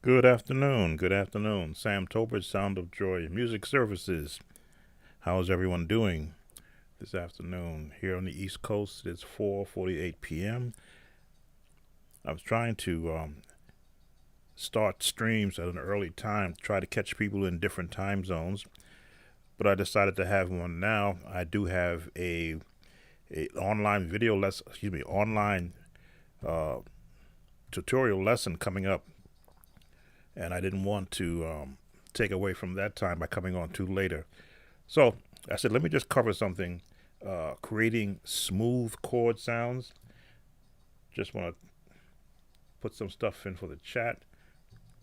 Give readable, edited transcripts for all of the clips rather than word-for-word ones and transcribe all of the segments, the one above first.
Good afternoon. Good afternoon. Sam Tolbert, Sound of Joy Music Services. How is everyone doing this afternoon? Here on the East Coast, it's 4:48 p.m. I was trying to start streams at an early time, try to catch people in different time zones, but I decided to have one now. I do have a online video lesson, online uh, tutorial lesson coming up, and I didn't want to take away from that time by coming on too later. So I said, let me just cover something, creating smooth chord sounds. Just want to put some stuff in for the chat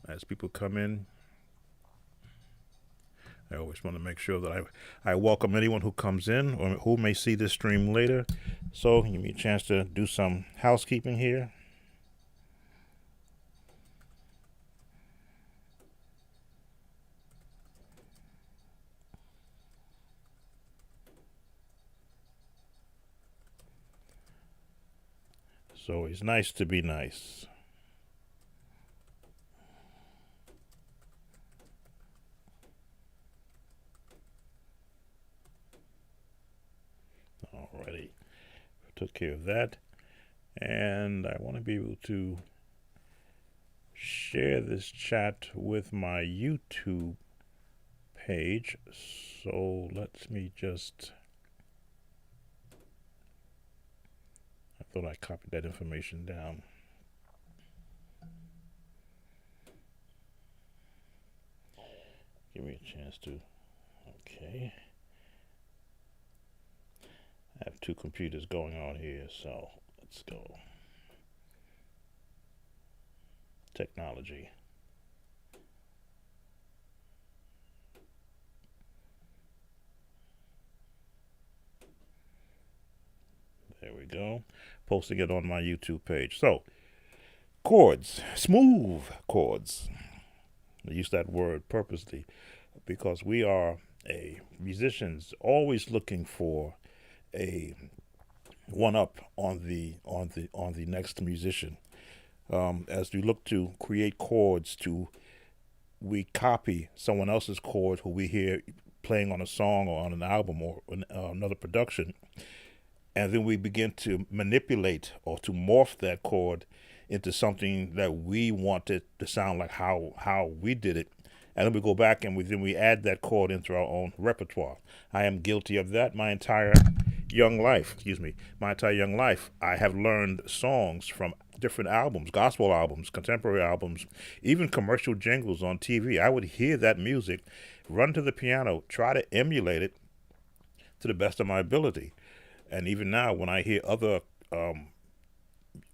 as people come in. I always want to make sure that I welcome anyone who comes in or who may see this stream later. So give me a chance to do some housekeeping here. So it's nice to be nice. Alrighty, took care of that. And I want to be able to share this chat with my YouTube page. So let me just, I thought I copied that information down. Give me a chance to, okay. I have two computers going on here, so let's go. Technology. There we go. Posting it on my YouTube page. So, chords, smooth chords. I use that word purposely because we are musicians always looking for a one up on the next musician. As we look to create chords, we copy someone else's chord who we hear playing on a song or on an album or another production, and then we begin to manipulate or to morph that chord into something that we want it to sound like how we did it, and then we go back and we add that chord into our own repertoire. I am guilty of that my entire young life. I have learned songs from different albums, gospel albums, contemporary albums, even commercial jingles on TV. I would hear that music, run to the piano, try to emulate it to the best of my ability. And even now, when I hear other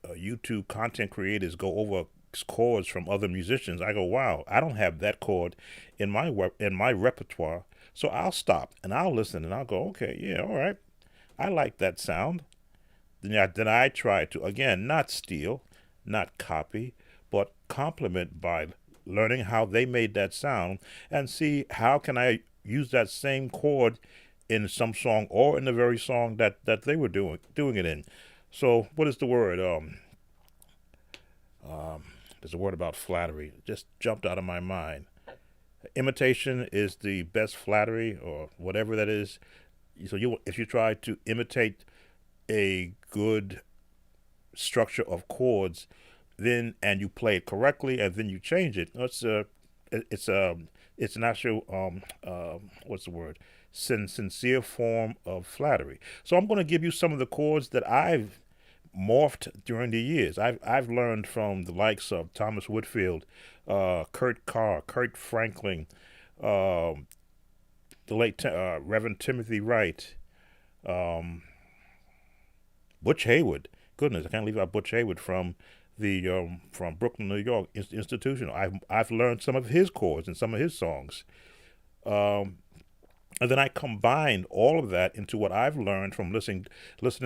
YouTube content creators go over chords from other musicians, I go, "Wow, I don't have that chord in my repertoire." So I'll stop and I'll listen and I'll go, "Okay, yeah, all right, I like that sound." Then I try to again not steal, not copy, but complement by learning how they made that sound and see how can I use that same chord in some song or in the very song that they were doing it in. So what is the word? There's a word about flattery. It just jumped out of my mind. Imitation is the best flattery, or whatever that is. So if you try to imitate a good structure of chords, and you play it correctly, and then you change it, it's an actual what's the word? Sincere form of flattery. So I'm going to give you some of the chords that I've morphed during the years. I've learned from the likes of Thomas Whitfield, Kurt Carr, Kurt Franklin, the late Reverend Timothy Wright, Butch Hayward. Goodness, I can't leave out Butch Hayward from from Brooklyn, New York institution. I've learned some of his chords and some of his songs. And then I combine all of that into what I've learned from listening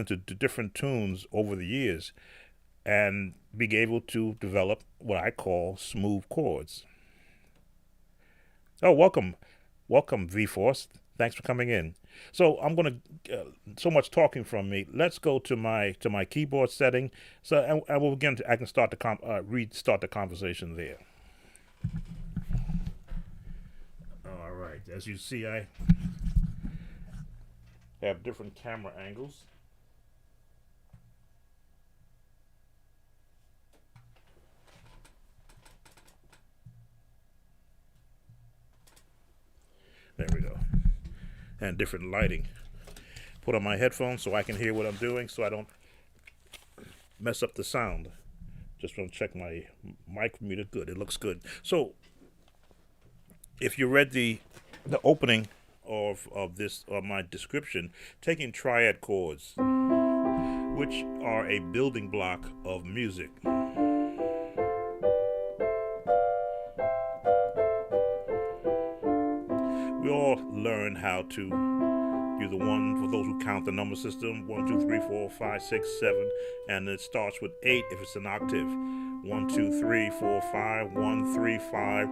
to different tunes over the years, and being able to develop what I call smooth chords. Oh, welcome, V Force. Thanks for coming in. So I'm gonna so much talking from me. Let's go to my keyboard setting. So and we'll begin. I can start restart the conversation there. right, as you see, I have different camera angles. There we go. And different lighting. Put on my headphones so I can hear what I'm doing so I don't mess up the sound. Just want to check my mic meter. Good, it looks good. So if you read the opening of this, my description, taking triad chords, which are a building block of music. We all learn how to do the one, for those who count the number system, 1, 2, 3, 4, 5, 6, 7, and it starts with 8 if it's an octave. 1, 2, 3, 4, 5, 1, 3, 5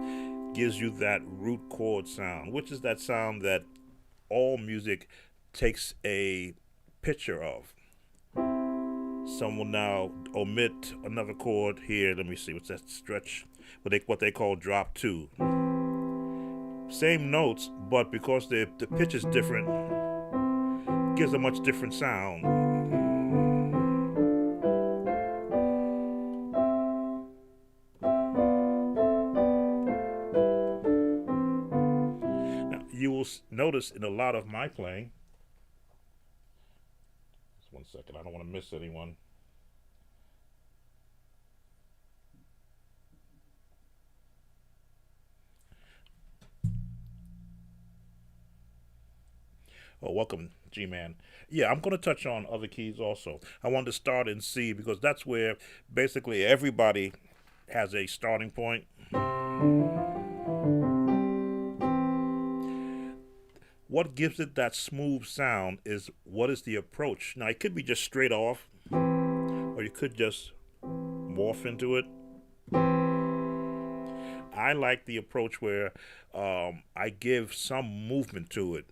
gives you that root chord sound, which is that sound that all music takes a picture of. Some will now omit another chord here. Let me see, what's that stretch? What they call drop 2. Same notes, but because the pitch is different, gives a much different sound. Now, you will notice in a lot of my playing, just 1 second, I don't want to miss anyone. Oh, welcome, G-Man. Yeah, I'm going to touch on other keys also. I wanted to start in C because that's where basically everybody has a starting point. What gives it that smooth sound is what is the approach. Now, it could be just straight off, or you could just morph into it. I like the approach where I give some movement to it.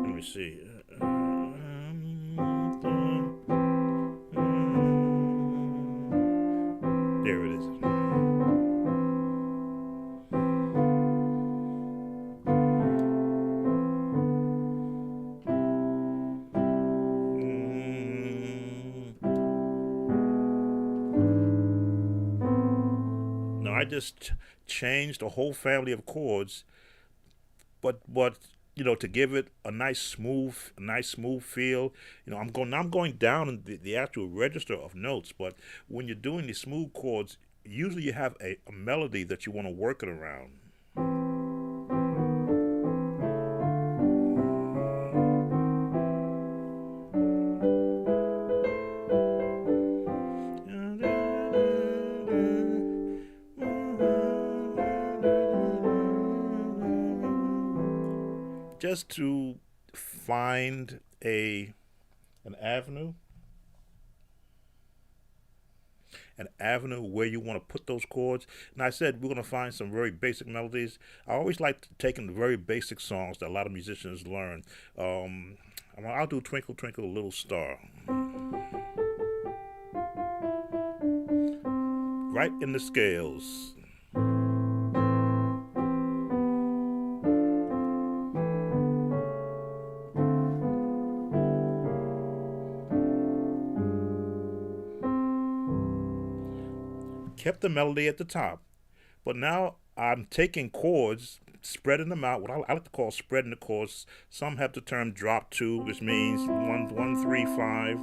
Let me see. There it is. Now I just changed a whole family of chords, but to give it a nice smooth feel. I'm going down in the actual register of notes, but when you're doing these smooth chords, usually you have a melody that you want to work it around. Just to find an avenue where you want to put those chords. And I said we're going to find some very basic melodies. I always like taking the very basic songs that a lot of musicians learn. I'll do Twinkle Twinkle Little Star. Right in the scales. Kept the melody at the top, but now I'm taking chords, spreading them out. What I like to call spreading the chords. Some have the term drop 2, which means 1, 1, 3, 5,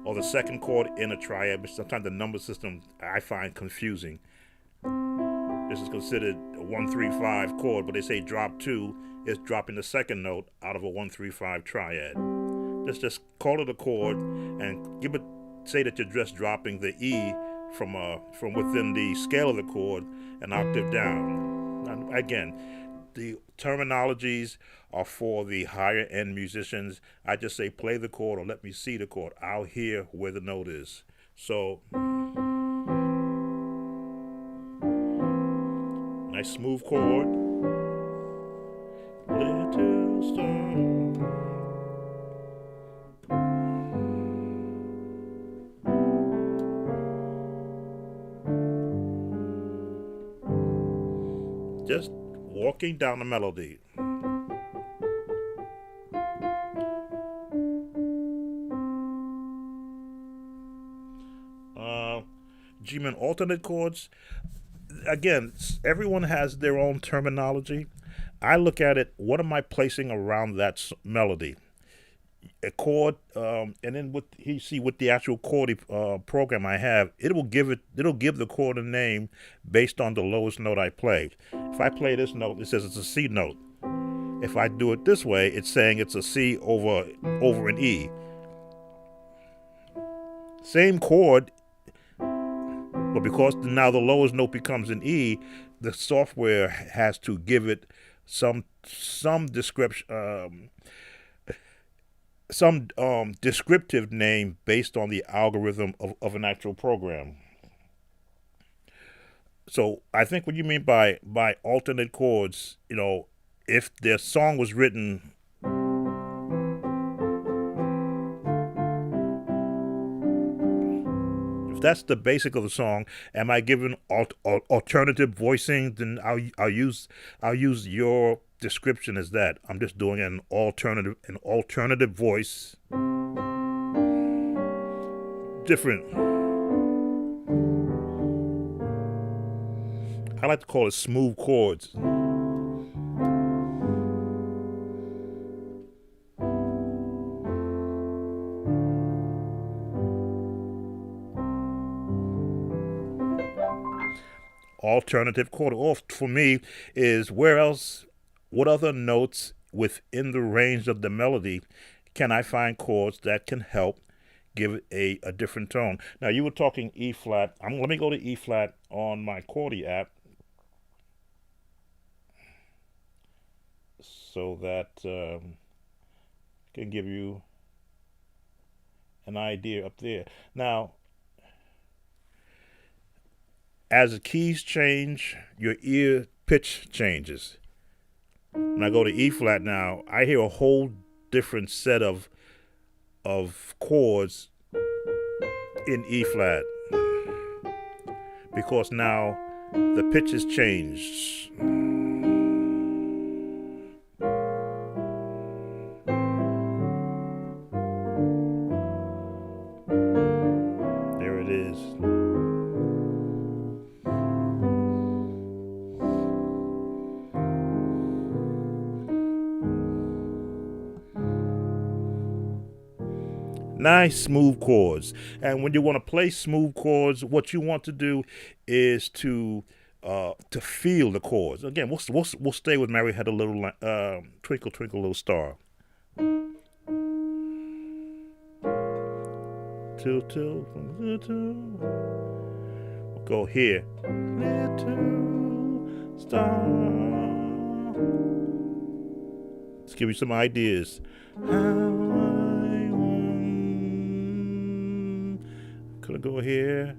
or the second chord in a triad, which sometimes the number system I find confusing. This is considered a 1, 3, 5 chord, but they say drop 2 is dropping the second note out of a 1, 3, 5 triad. Just call it a chord and say that you're just dropping the E from within the scale of the chord an octave down. And again, the terminologies are for the higher end musicians. I just say play the chord or let me see the chord. I'll hear where the note is. So nice smooth chord. Little star. Just walking down the melody. Uh, G-man alternate chords. Again, everyone has their own terminology. I look at it, what am I placing around that melody? A chord, and then with the actual chord program I have, it'll give the chord a name based on the lowest note I play. If I play this note, it says it's a C note. If I do it this way, it's saying it's a C over an E. Same chord, but because now the lowest note becomes an E, the software has to give it some description, some descriptive name based on the algorithm of an actual program. So I think what you mean by alternate chords, if their song was written, if that's the basic of the song, am I giving alternative voicing? Then I'll use your description as that. I'm just doing an alternative voice, different. I like to call it smooth chords. Alternative chord off for me is what other notes within the range of the melody can I find chords that can help give it a different tone. Now you were talking E flat. Let me go to E flat on my Chordy app so that can give you an idea up there. Now, as the keys change, your ear pitch changes. When I go to E flat now, I hear a whole different set of chords in E flat because now the pitch has changed. There it is. Nice smooth chords. And when you want to play smooth chords, what you want to do is to feel the chords. Again, we'll stay with Mary Had a Little Twinkle Twinkle Little Star. We'll go here. Little star. Let's give you some ideas. Could I go here?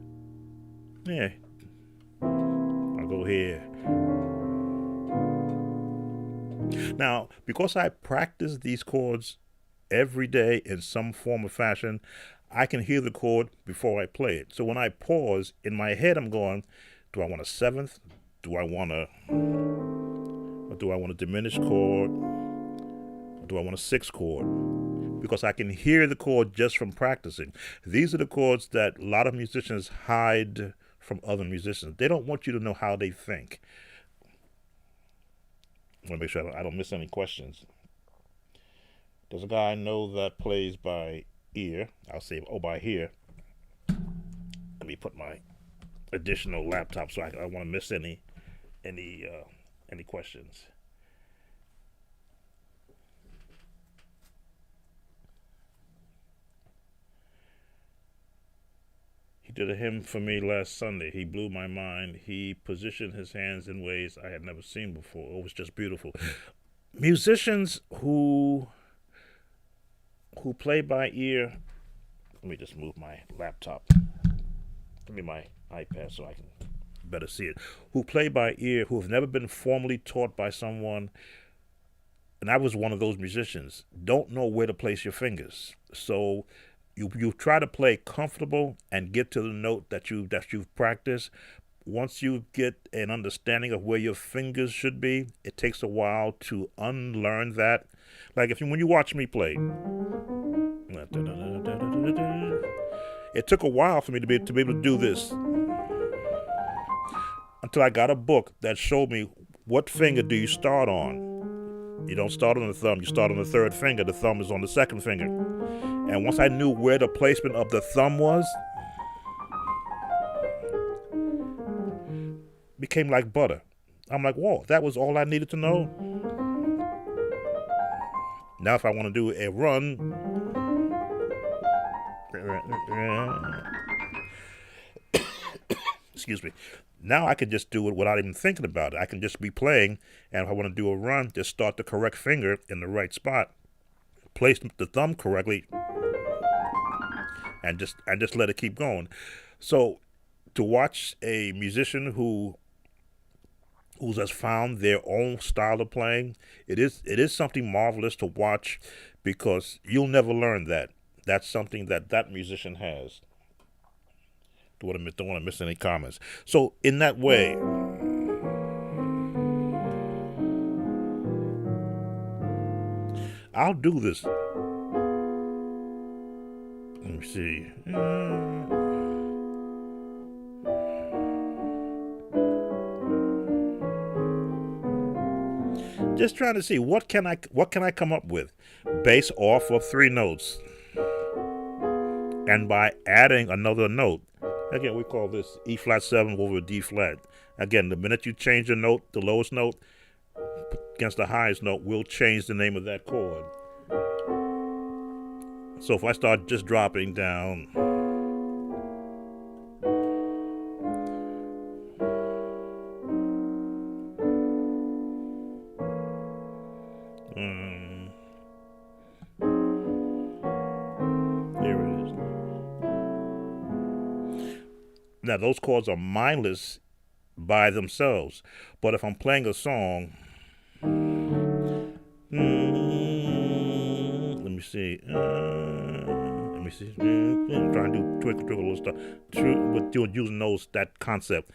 Yeah. I'll go here. Now, because I practice these chords every day in some form or fashion, I can hear the chord before I play it. So when I pause, in my head I'm going, do I want a seventh? Do I want a diminished chord? Or do I want a sixth chord? Because I can hear the chord just from practicing. These are the chords that a lot of musicians hide from other musicians. They don't want you to know how they think. I want to make sure I don't miss any questions. There's a guy I know that plays by ear. I'll say, by ear. Let me put my additional laptop so I don't want to miss any questions. He did a hymn for me last Sunday. He blew my mind. He positioned his hands in ways I had never seen before. It was just beautiful. Musicians who play by ear. Let me just move my laptop. Give me my iPad so I can better see it. Who play by ear, who have never been formally taught by someone, and I was one of those musicians, don't know where to place your fingers. So you try to play comfortable and get to the note that you've practiced, once you get an understanding of where your fingers should be, it takes a while to unlearn that. Like when you watch me play, it took a while for me to be able to do this until I got a book that showed me what finger do you start on. You don't start on the thumb, you start on the third finger. The thumb is on the second finger. And once I knew where the placement of the thumb was, it became like butter. I'm like, whoa, that was all I needed to know. Now if I want to do a run, excuse me, now I can just do it without even thinking about it. I can just be playing, and if I want to do a run, just start the correct finger in the right spot, place the thumb correctly, and just let it keep going. So to watch a musician who has found their own style of playing, it is something marvelous to watch, because you'll never learn that. That's something that musician has. Don't want to miss any comments. So in that way, I'll do this. Let me see. Just trying to see what can I come up with based off of 3 notes, and by adding another note. Again, we call this E flat 7 over D flat. Again, the minute you change the note, the lowest note against the highest note will change the name of that chord. So if I start just dropping down, here it is. Now those chords are mindless by themselves, but if I'm playing a song, let me see. I'm trying to do twinkle little stuff, but using that concept.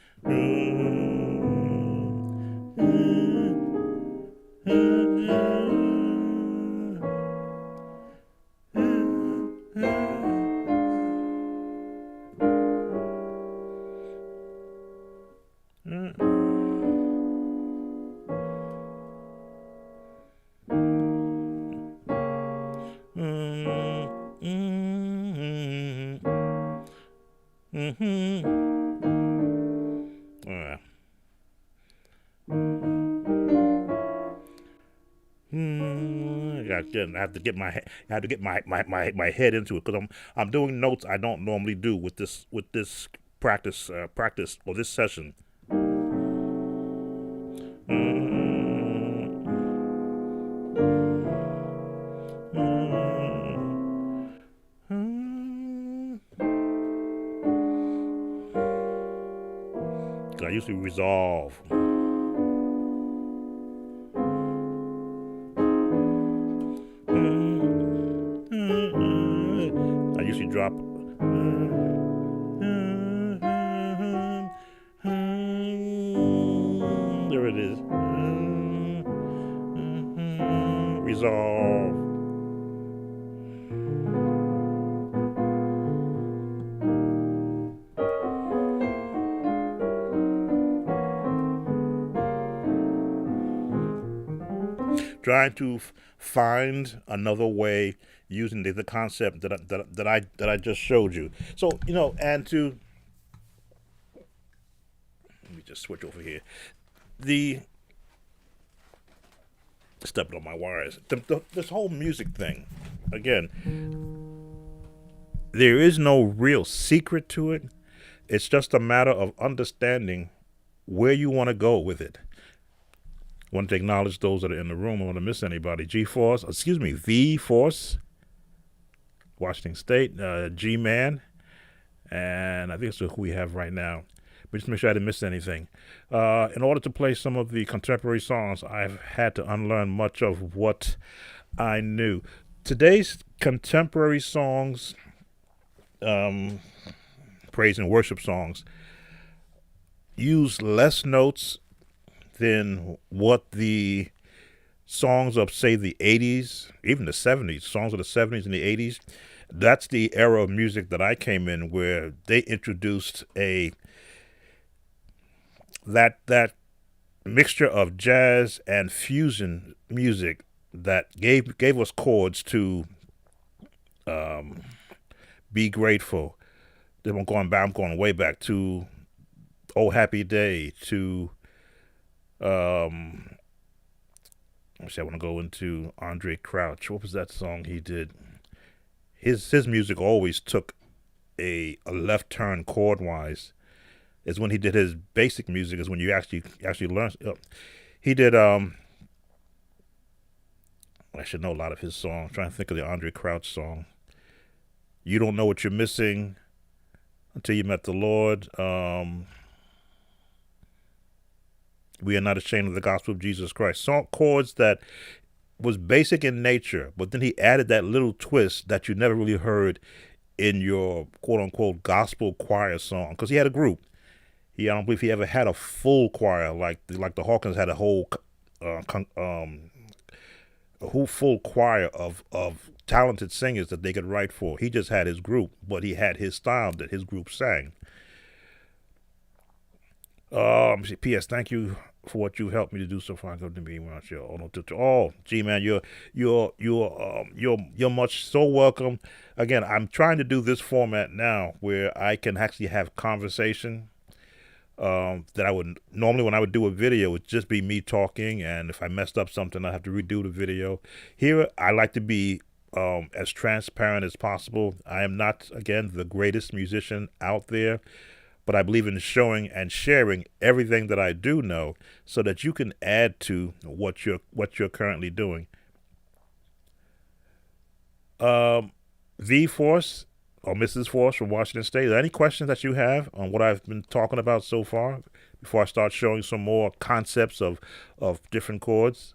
I have to get my head into it, because I'm doing notes I don't normally do with this practice or this session. I usually resolve. I usually drop. There it is. Resolve. Trying to find another way using the concept that I just showed you. So and to let me just switch over here. Stepping on my wires. This whole music thing, again, there is no real secret to it. It's just a matter of understanding where you want to go with it. I want to acknowledge those that are in the room. I don't want to miss anybody. V-Force, Washington State, G-Man, and I think it's who we have right now. But just make sure I didn't miss anything. In order to play some of the contemporary songs, I've had to unlearn much of what I knew. Today's contemporary songs, praise and worship songs, use less notes than what the songs of, say, the 80s, even the 70s, songs of the 70s and the 80s. That's the era of music that I came in, where they introduced that mixture of jazz and fusion music that gave us chords to be grateful. Then I'm going way back to Oh Happy Day, to I want to go into Andre Crouch. What was that song he did? His music always took a left turn chord wise. Is when he did his basic music. Is when you actually learn. He did. I should know a lot of his songs. I'm trying to think of the Andre Crouch song. You don't know what you're missing until you met the Lord. We are not ashamed of the gospel of Jesus Christ. Song chords that was basic in nature, but then he added that little twist that you never really heard in your quote unquote gospel choir song, because he had a group. I don't believe he ever had a full choir like the Hawkins had a whole full choir of talented singers that they could write for. He just had his group, but he had his style that his group sang. P.S. Thank you for what you helped me to do so far. Good to be around you. Oh, gee, man, you're much so welcome. Again, I'm trying to do this format now where I can actually have conversation. That I would normally, when I would do a video, it would just be me talking, and if I messed up something, I have to redo the video. Here, I like to be as transparent as possible. I am not, again, the greatest musician out there, but I believe in showing and sharing everything that I do know, so that you can add to what you're currently doing. V Force or Mrs. Force from Washington State. Are there any questions that you have on what I've been talking about so far before I start showing some more concepts of different chords?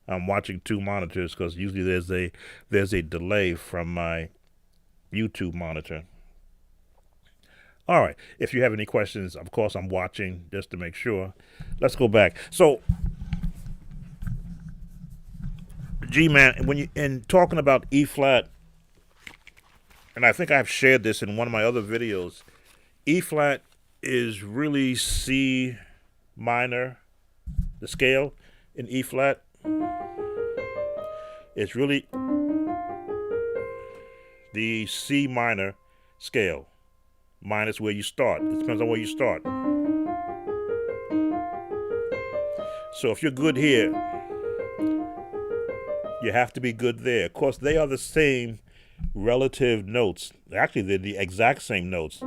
I'm watching two monitors because usually there's a delay from my YouTube monitor. All right. If you have any questions, of course, I'm watching just to make sure. Let's go back. So, G man, when you in talking about E flat, and I think I've shared this in one of my other videos, E flat is really C minor, the scale in E flat. It's really the C minor scale, minus where you start. It depends on where you start. So if you're good here, you have to be good there. Of course, they are the same relative notes. Actually, they're the exact same notes.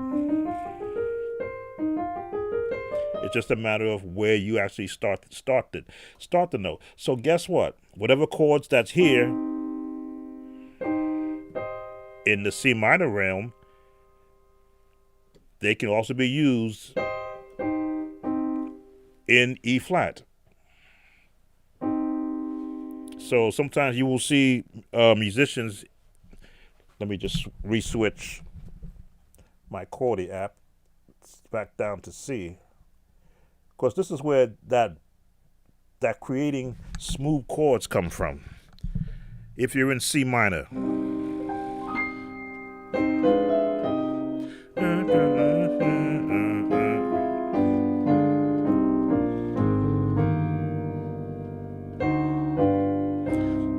It's just a matter of where you actually start the note. So guess what? Whatever chords that's here in the C minor realm, they can also be used in E flat. So sometimes you will see musicians. Let me just re-switch my Chordy app back down to C. Of course, this is where that creating smooth chords come from. If you're in C minor,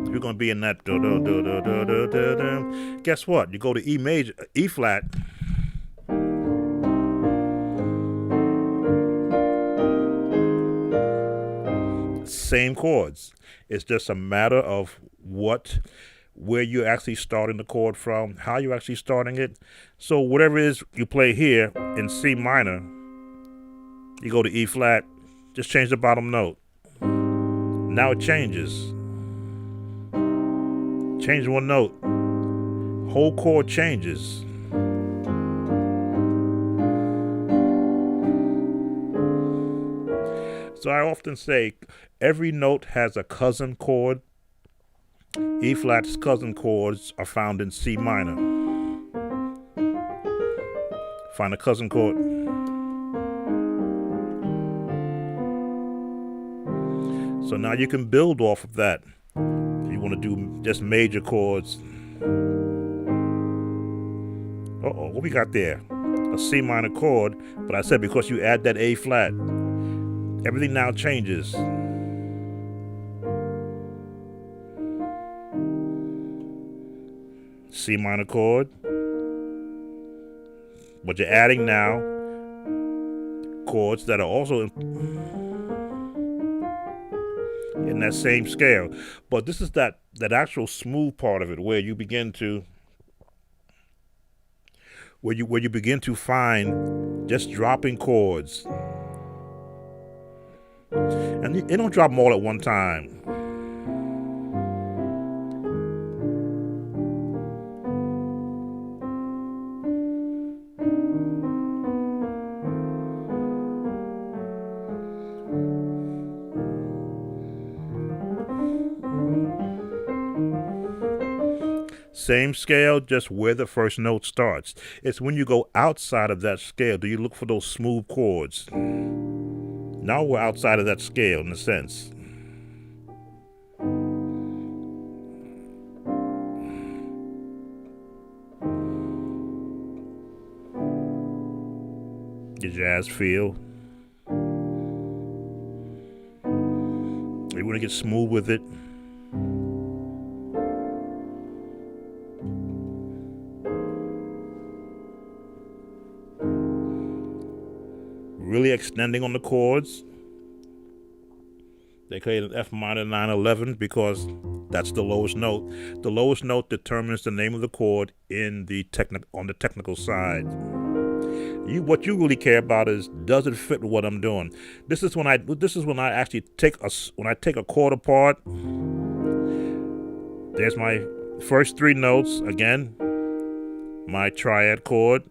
you're going to be in that do do do do do do do do. Guess what? You go to E major, E flat. Same chords. It's just a matter of where you're actually starting the chord from, how you're actually starting it. So whatever it is you play here in C minor, you go to E flat, just change the bottom note. Now it changes. Change one note. Whole chord changes. So I often say every note has a cousin chord. E flat's cousin chords are found in C minor. Find a cousin chord. So now you can build off of that. If you want to do just major chords. Uh-oh, what we got there? A C minor chord, but I said because you add that A flat, everything now changes. C minor chord, but you're adding now chords that are also in that same scale. But this is that actual smooth part of it where you begin to begin to find just dropping chords. And you don't drop them all at one time. Same scale, just where the first note starts. It's when you go outside of that scale, do you look for those smooth chords? Now we're outside of that scale in a sense. The jazz feel. You want to get smooth with it. Really extending on the chords. They play an F minor 9/11 because that's the lowest note. The lowest note determines the name of the chord on the technical side. What you really care about is, does it fit with what I'm doing? This is when I actually take a chord apart. There's my first three notes again. My triad chord.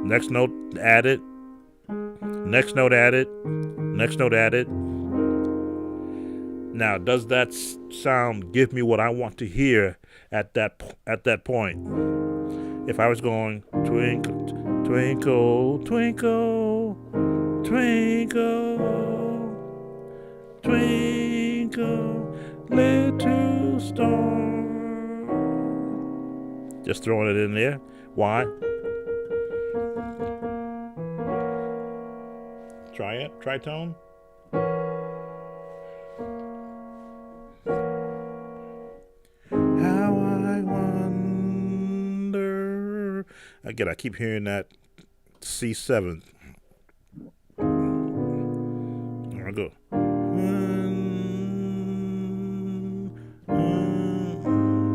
Next note added. Next note added. Next note added. Now, does that sound give me what I want to hear at that point? If I was going twinkle, twinkle, twinkle, twinkle, twinkle, little star. Just throwing it in there. Why? Triad, tritone. How I wonder. Again, I keep hearing that C7. There I go.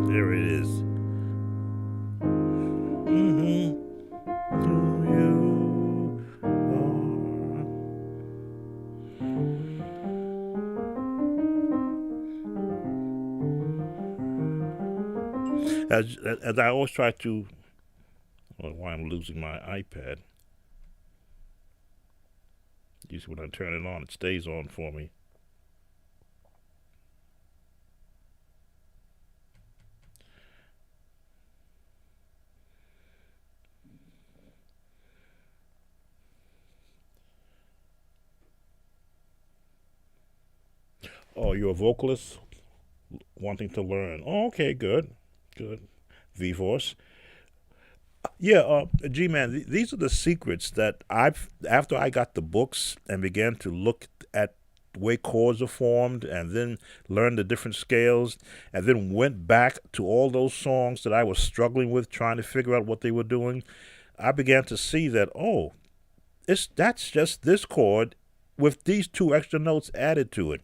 There it is. As I always try to, why I'm losing my iPad. Usually when I turn it on, it stays on for me. Oh, you're a vocalist wanting to learn. Oh, okay, good. V-Force. Yeah, G-Man, these are the secrets that after I got the books and began to look at the way chords are formed and then learned the different scales and then went back to all those songs that I was struggling with, trying to figure out what they were doing, I began to see that, that's just this chord with these two extra notes added to it.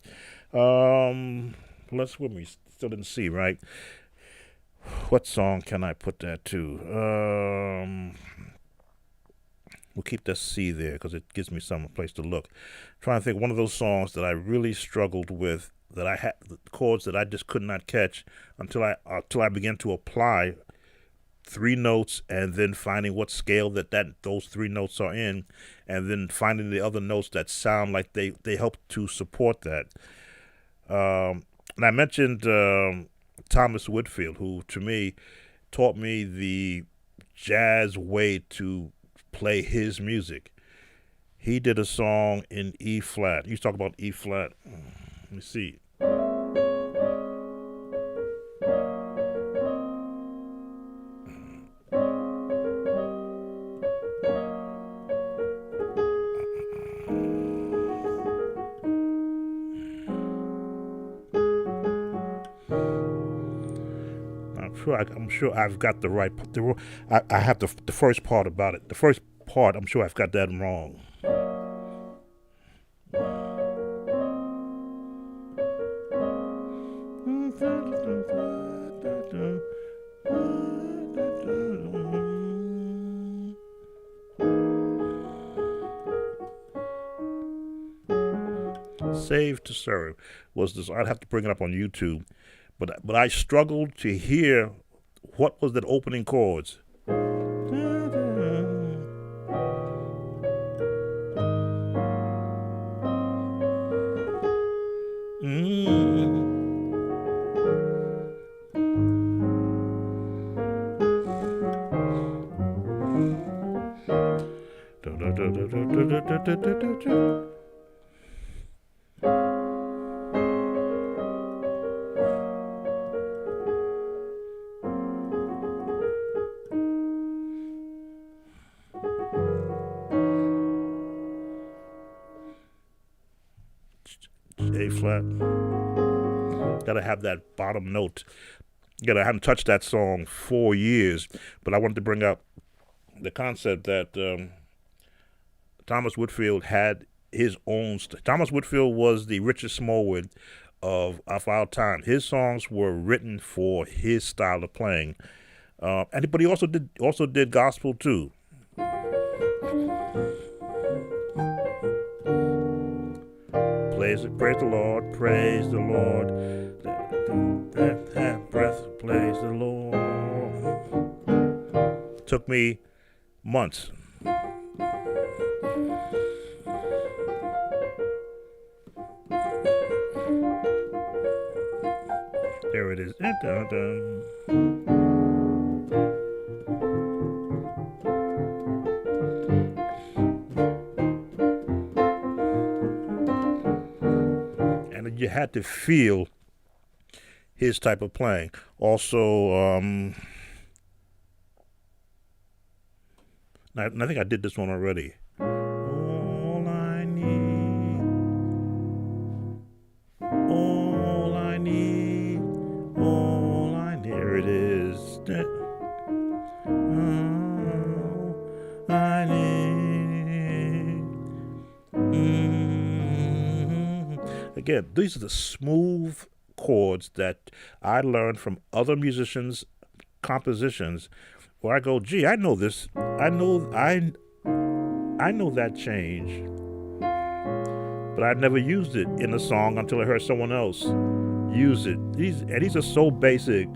Let's we still didn't see, right? What song can I put that to? We'll keep that C there because it gives me some place to look. Trying to think one of those songs that I really struggled with, that I had chords that I just could not catch until I began to apply three notes and then finding what scale that those three notes are in, and then finding the other notes that sound like they help to support that. And I mentioned Thomas Whitfield, who to me taught me the jazz way to play his music. He did a song in E flat. You talk about E flat. Let me see. I'm sure I've got the right. I have the first part about it. The first part, I'm sure I've got that wrong. Save to Serve was this. I'd have to bring it up on YouTube, but I struggled to hear what was that opening chords. A flat. Gotta have that bottom note. I haven't touched that song 4 years, but I wanted to bring up the concept that Thomas Whitfield had his own. Thomas Whitfield was the Richard Smallwood of our time. His songs were written for his style of playing, but he also did gospel too. Praise the Lord, praise the Lord. Breath, praise the Lord. Took me months. There it is. And you had to feel his type of playing. Also, I think I did this one already. All I need, all I need, all I need. There it is. All I need. Again, these are the smooth chords that I learned from other musicians' compositions, where I go, gee, I know this. I know that change, but I never used it in a song until I heard someone else use it. These are so basic.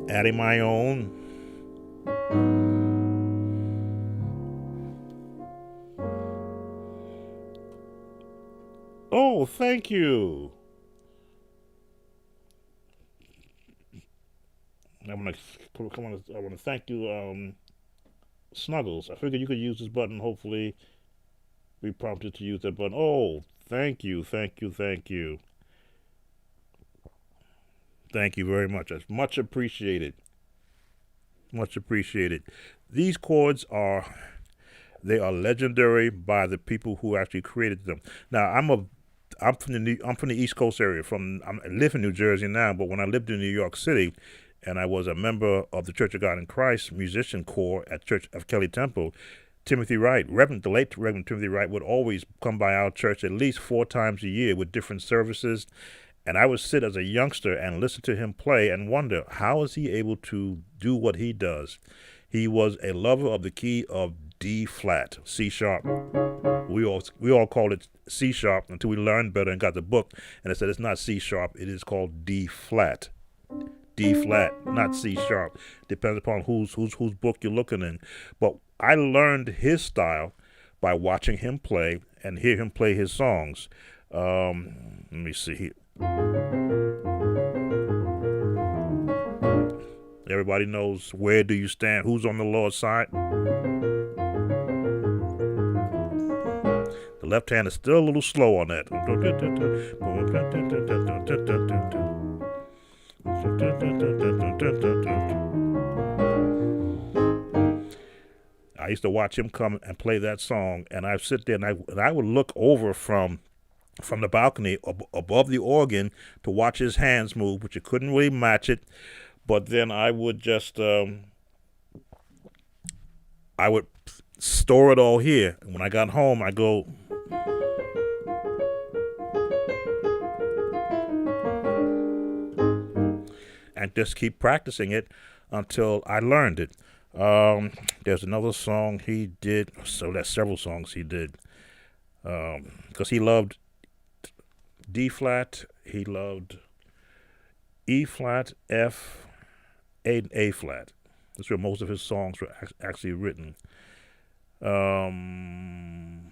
Adding my own. Oh, thank you. I want to thank you, Snuggles. I figured you could use this button. Hopefully, be prompted to use that button. Oh, thank you, thank you, thank you. Thank you very much. That's much appreciated. Much appreciated. These chords are legendary by the people who actually created them. Now, I'm from the East Coast area. I live in New Jersey now, but when I lived in New York City, and I was a member of the Church of God in Christ musician corps at Church of Kelly Temple, Timothy Wright, the late Reverend Timothy Wright, would always come by our church at least 4 times a year with different services. And I would sit as a youngster and listen to him play and wonder, how is he able to do what he does? He was a lover of the key of D flat, C sharp. We all called it C sharp until we learned better and got the book, and it said it's not C sharp, it is called D flat. D flat, not C sharp. Depends upon whose book you're looking in. But I learned his style by watching him play and hear him play his songs. Let me see. Everybody knows Where Do You Stand? Who's on the Lord's side? The left hand is still a little slow on that. I used to watch him come and play that song, and I'd sit there and I would look over from the balcony above the organ to watch his hands move, which you couldn't really match it. But then I would just I would store it all here. And when I got home, I go, and just keep practicing it until I learned it. There's another song he did. So there's several songs he did. Because he loved D flat, he loved E flat, F, and A flat. That's where most of his songs were actually written. Come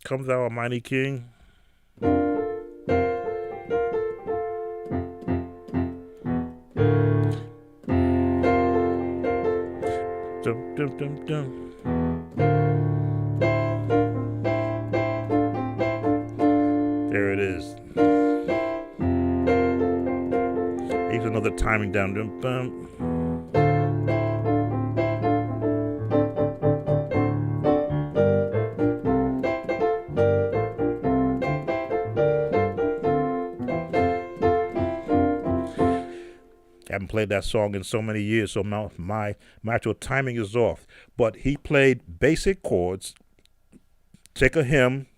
Thou Almighty King. Dum, dum, dum, dum. There it is. Here's another timing down. Dum, bum. I haven't played that song in so many years, so my actual timing is off. But he played basic chords, take a hymn,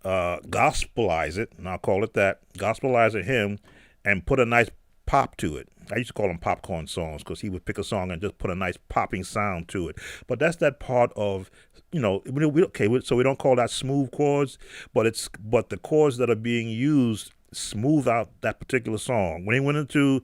gospelize it, and I'll call it that, gospelize a hymn, and put a nice pop to it. I used to call them popcorn songs because he would pick a song and just put a nice popping sound to it. But that's that part of, so we don't call that smooth chords, but the chords that are being used smooth out that particular song. When he went into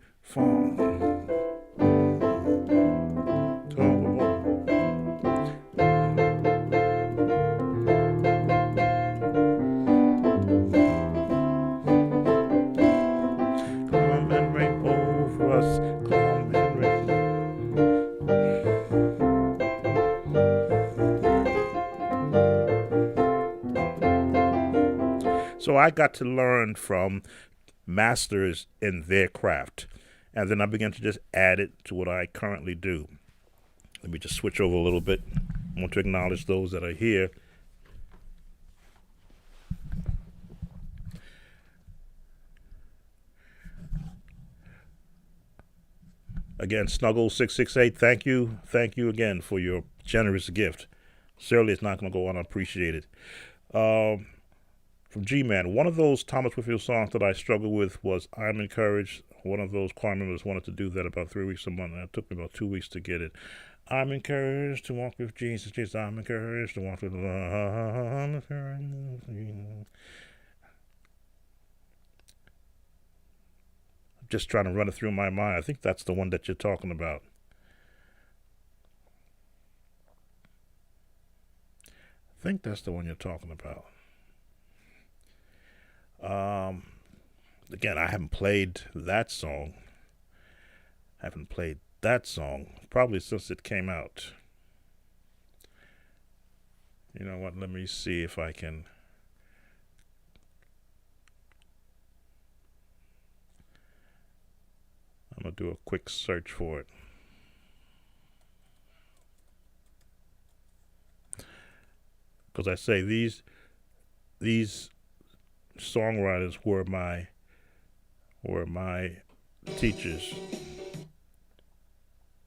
So I got to learn from masters in their craft. And then I began to just add it to what I currently do. Let me just switch over a little bit. I want to acknowledge those that are here. Again, Snuggle668, thank you. Thank you again for your generous gift. Certainly it's not going to go unappreciated. From G-Man, one of those Thomas Whitfield songs that I struggled with was I'm Encouraged. One of those choir members wanted to do that about 3 weeks a month, and it took me about 2 weeks to get it. I'm encouraged to walk with Jesus. Jesus, I'm encouraged to walk with love. I'm just trying to run it through my mind. I think that's the one that you're talking about. I think that's the one you're talking about. Again, I haven't played that song. Probably since it came out. You know what? Let me see if I can. I'm going to do a quick search for it. Because I say these songwriters were my teachers.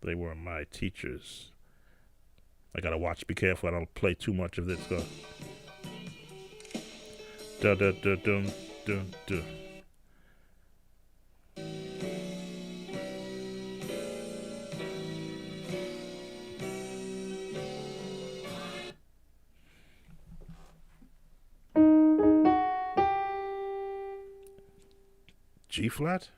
They were my teachers. I gotta be careful I don't play too much of this. Da da da dum dum dum. G flat?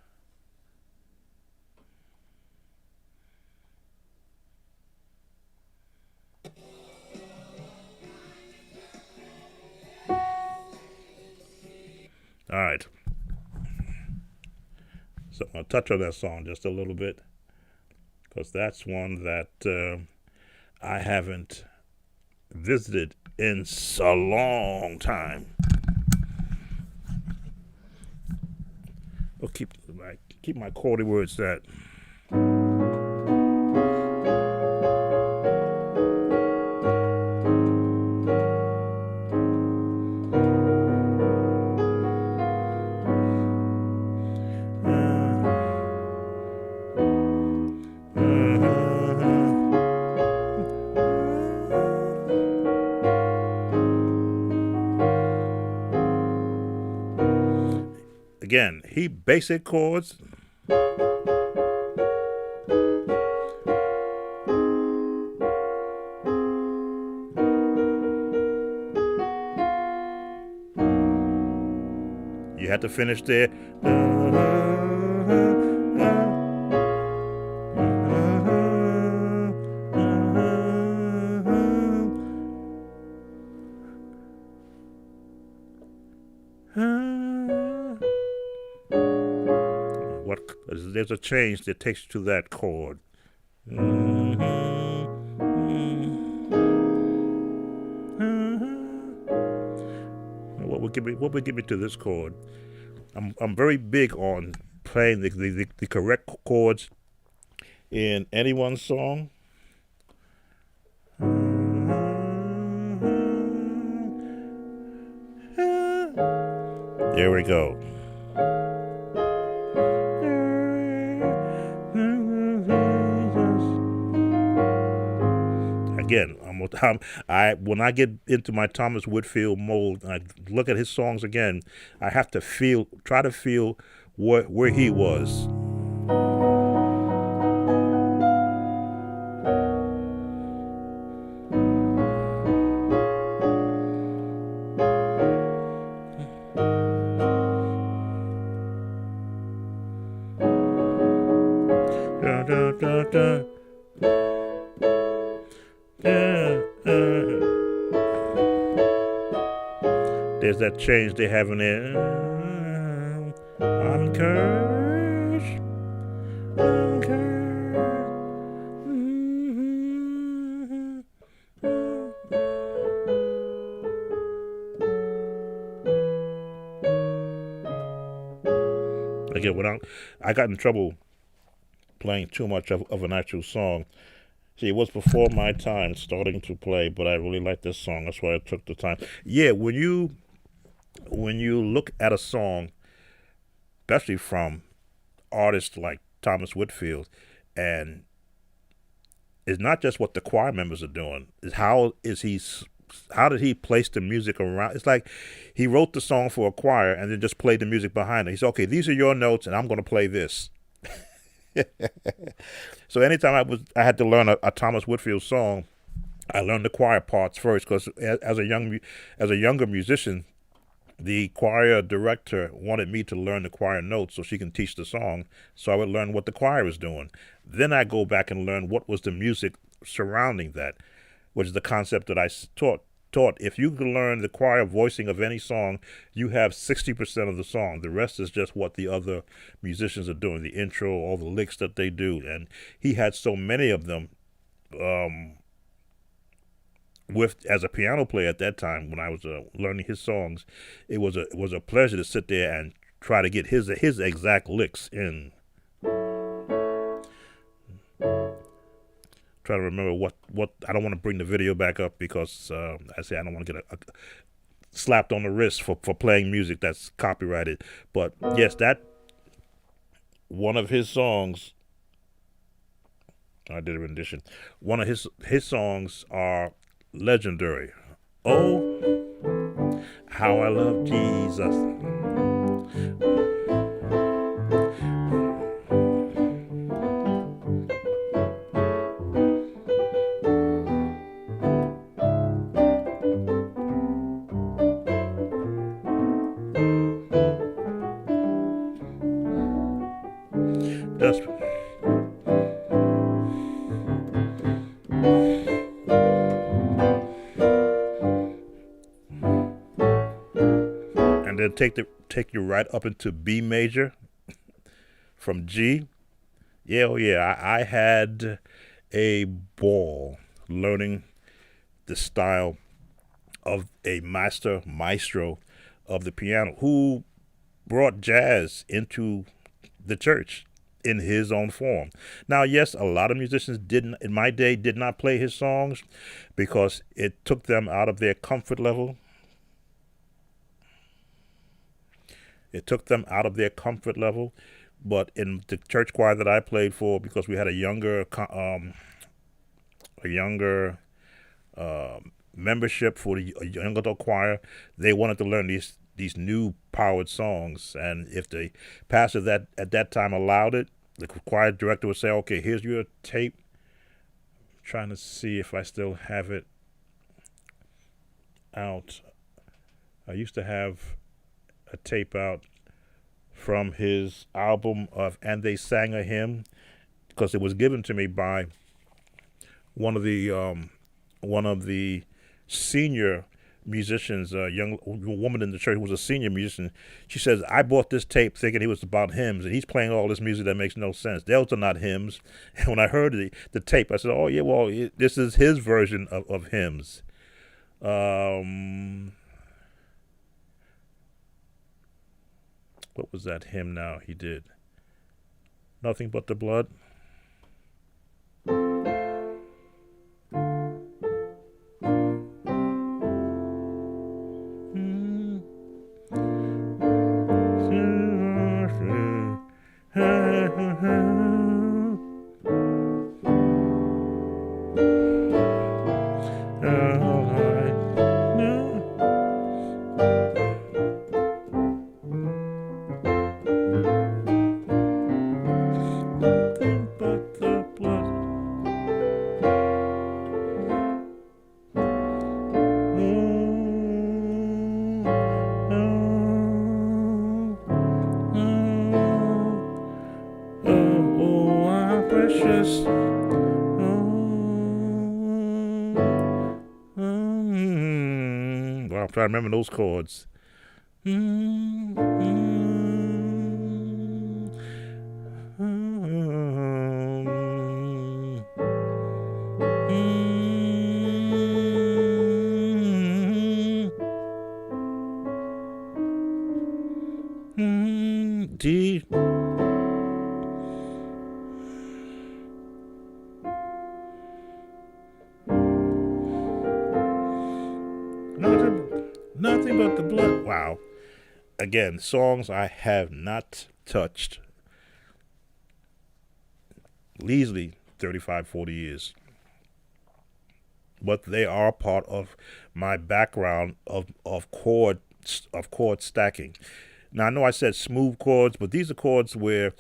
All right. So I'm going to touch on that song just a little bit because that's one that I haven't visited in a long time. I'll keep my chordy words that. Again, he basic chords. You have to finish there. There's a change that takes you to that chord. What would get me to this chord? I'm very big on playing the correct chords in anyone's song. There we go. Again, when I get into my Thomas Whitfield mold, and I look at his songs again, I have to try to feel where he was. Da, da, da, da. There's that change they have in there. I'm encouraged. Again, when I got in trouble playing too much of an actual song. See, it was before my time starting to play, but I really liked this song. That's why I took the time. Yeah, when you look at a song, especially from artists like Thomas Whitfield, and it's not just what the choir members are doing, is how did he place the music around? It's like he wrote the song for a choir and then just played the music behind it. He said, okay, these are your notes and I'm going to play this. So anytime I had to learn a Thomas Whitfield song, I learned the choir parts first because as a younger musician, the choir director wanted me to learn the choir notes so she can teach the song. So I would learn what the choir was doing. Then I go back and learn what was the music surrounding that, which is the concept that I taught. If you can learn the choir voicing of any song, you have 60% of the song. The rest is just what the other musicians are doing, the intro, all the licks that they do. And he had so many of them. As a piano player at that time, when I was learning his songs, it was a pleasure to sit there and try to get his exact licks in. Try to remember what I don't want to bring the video back up because I don't want to get slapped on the wrist for playing music that's copyrighted. But yes, that one of his songs, I did a rendition. One of his songs are legendary. Oh, how I love Jesus. it'll take you right up into B major from G. Yeah, oh yeah, I had a ball learning the style of a maestro of the piano who brought jazz into the church in his own form. Now, yes, a lot of musicians didn't in my day did not play his songs because it took them out of their comfort level. It took them out of their comfort level. But in the church choir that I played for, because we had a younger membership for a young adult choir, they wanted to learn these new powered songs, and if the pastor that at that time allowed it, the choir director would say, "Okay, here's your tape." I'm trying to see if I still have it out. I used to have a tape out from his album of "And They Sang a Hymn," because it was given to me by one of the senior musicians, a young woman in the church who was a senior musician. She says, "I bought this tape thinking it was about hymns, and he's playing all this music that makes no sense. Those are not hymns." And when I heard the tape, I said, "Oh yeah, well, this is his version of hymns." What was that hymn now he did? Nothing But the Blood. Well, I'm trying to remember those chords. D. Nothing but the blood. Wow. Again, songs I have not touched easily 35, 40 years. But they are part of my background of chord stacking. Now, I know I said smooth chords, but these are chords where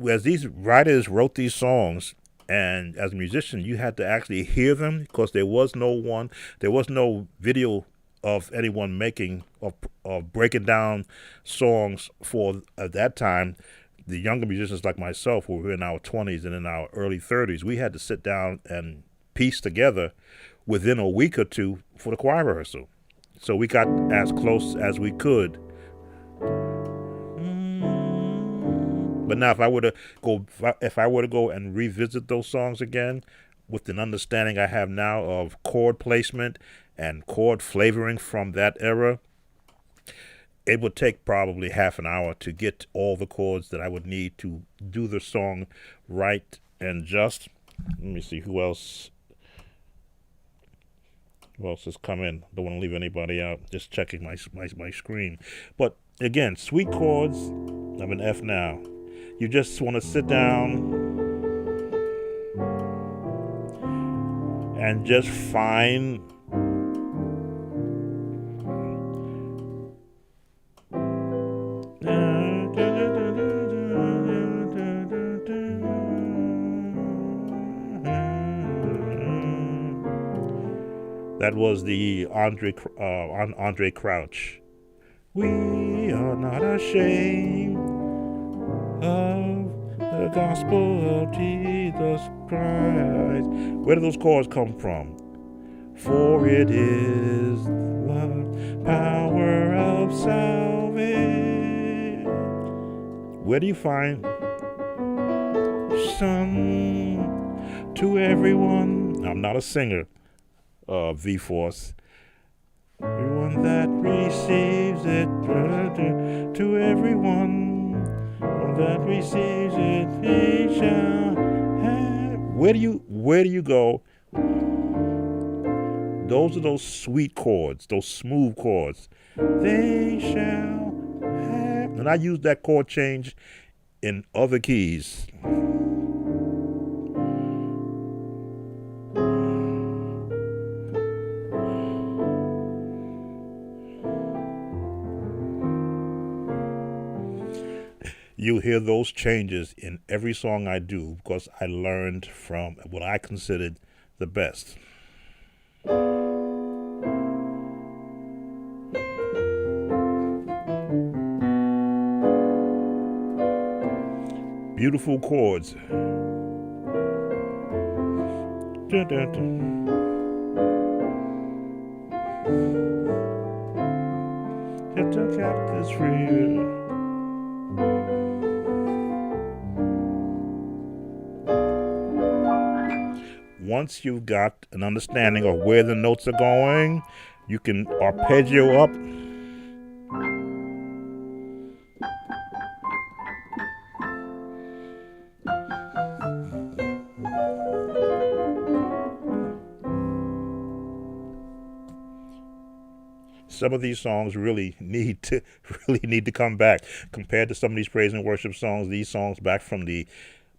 as these writers wrote these songs, and as a musician, you had to actually hear them because there was no video of anyone making of breaking down songs for at that time. The younger musicians like myself, who were in our 20s and in our early 30s, we had to sit down and piece together within a week or two for the choir rehearsal. So we got as close as we could. But now, if I were to go and revisit those songs again, with an understanding I have now of chord placement and chord flavoring from that era, it would take probably half an hour to get all the chords that I would need to do the song right and just. Let me see who else has come in. Don't want to leave anybody out. Just checking my screen. But again, sweet chords. I'm in F now. You just want to sit down and just find that was the Andre Crouch. We are not ashamed of the gospel of Jesus Christ. Where do those chords come from? For it is the power of salvation. Where do you find some to everyone? I'm not a singer, V-Force. Everyone that receives it, to everyone that receives it, he shall have. Where do you go? Those are those sweet chords, those smooth chords. They shall have. And I use that chord change in other keys. You hear those changes in every song I do because I learned from what I considered the best. Beautiful chords. Dun, dun, dun. Get the captives free. Once you've got an understanding of where the notes are going, you can arpeggio up. Some of these songs really need to come back compared to some of these praise and worship songs. These songs back from the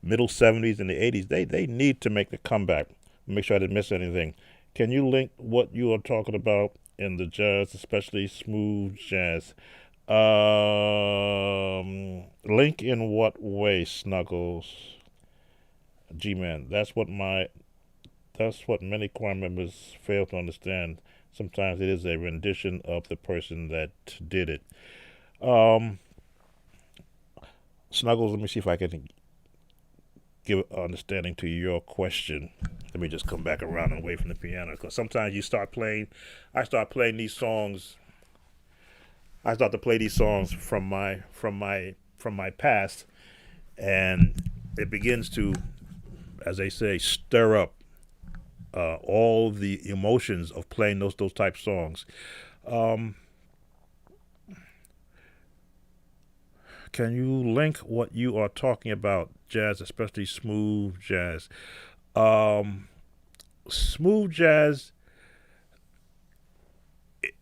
middle 70s and the 80s, they need to make a comeback. Make sure I didn't miss anything. Can you link what you are talking about in the jazz, especially smooth jazz? Link in what way, Snuggles? G-Man, that's what many choir members fail to understand. Sometimes it is a rendition of the person that did it. Snuggles, let me see if I can give understanding to your question. Let me just come back around and away from the piano, because sometimes I start to play these songs from my past, and it begins to, as they say, stir up all the emotions of playing those type songs. Can you link what you are talking about, jazz, especially smooth jazz? Smooth jazz,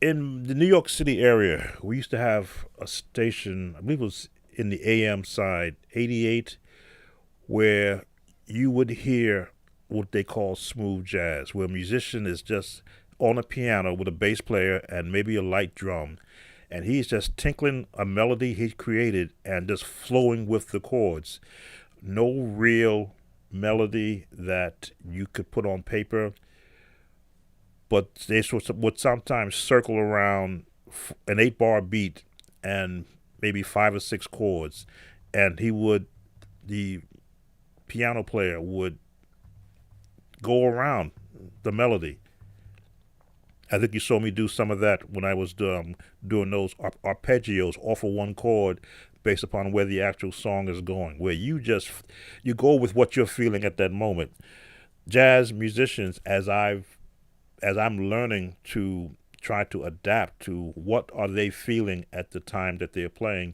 in the New York City area, we used to have a station, I believe it was in the AM side, 88, where you would hear what they call smooth jazz, where a musician is just on a piano with a bass player and maybe a light drum, and he's just tinkling a melody he created and just flowing with the chords. No real melody that you could put on paper, but they would sometimes circle around an 8-bar beat and maybe 5 or 6 chords, and the piano player would go around the melody. I think you saw me do some of that when I was doing those arpeggios off of one chord based upon where the actual song is going, where you go with what you're feeling at that moment. Jazz musicians, as I'm learning to try to adapt to what are they feeling at the time that they're playing,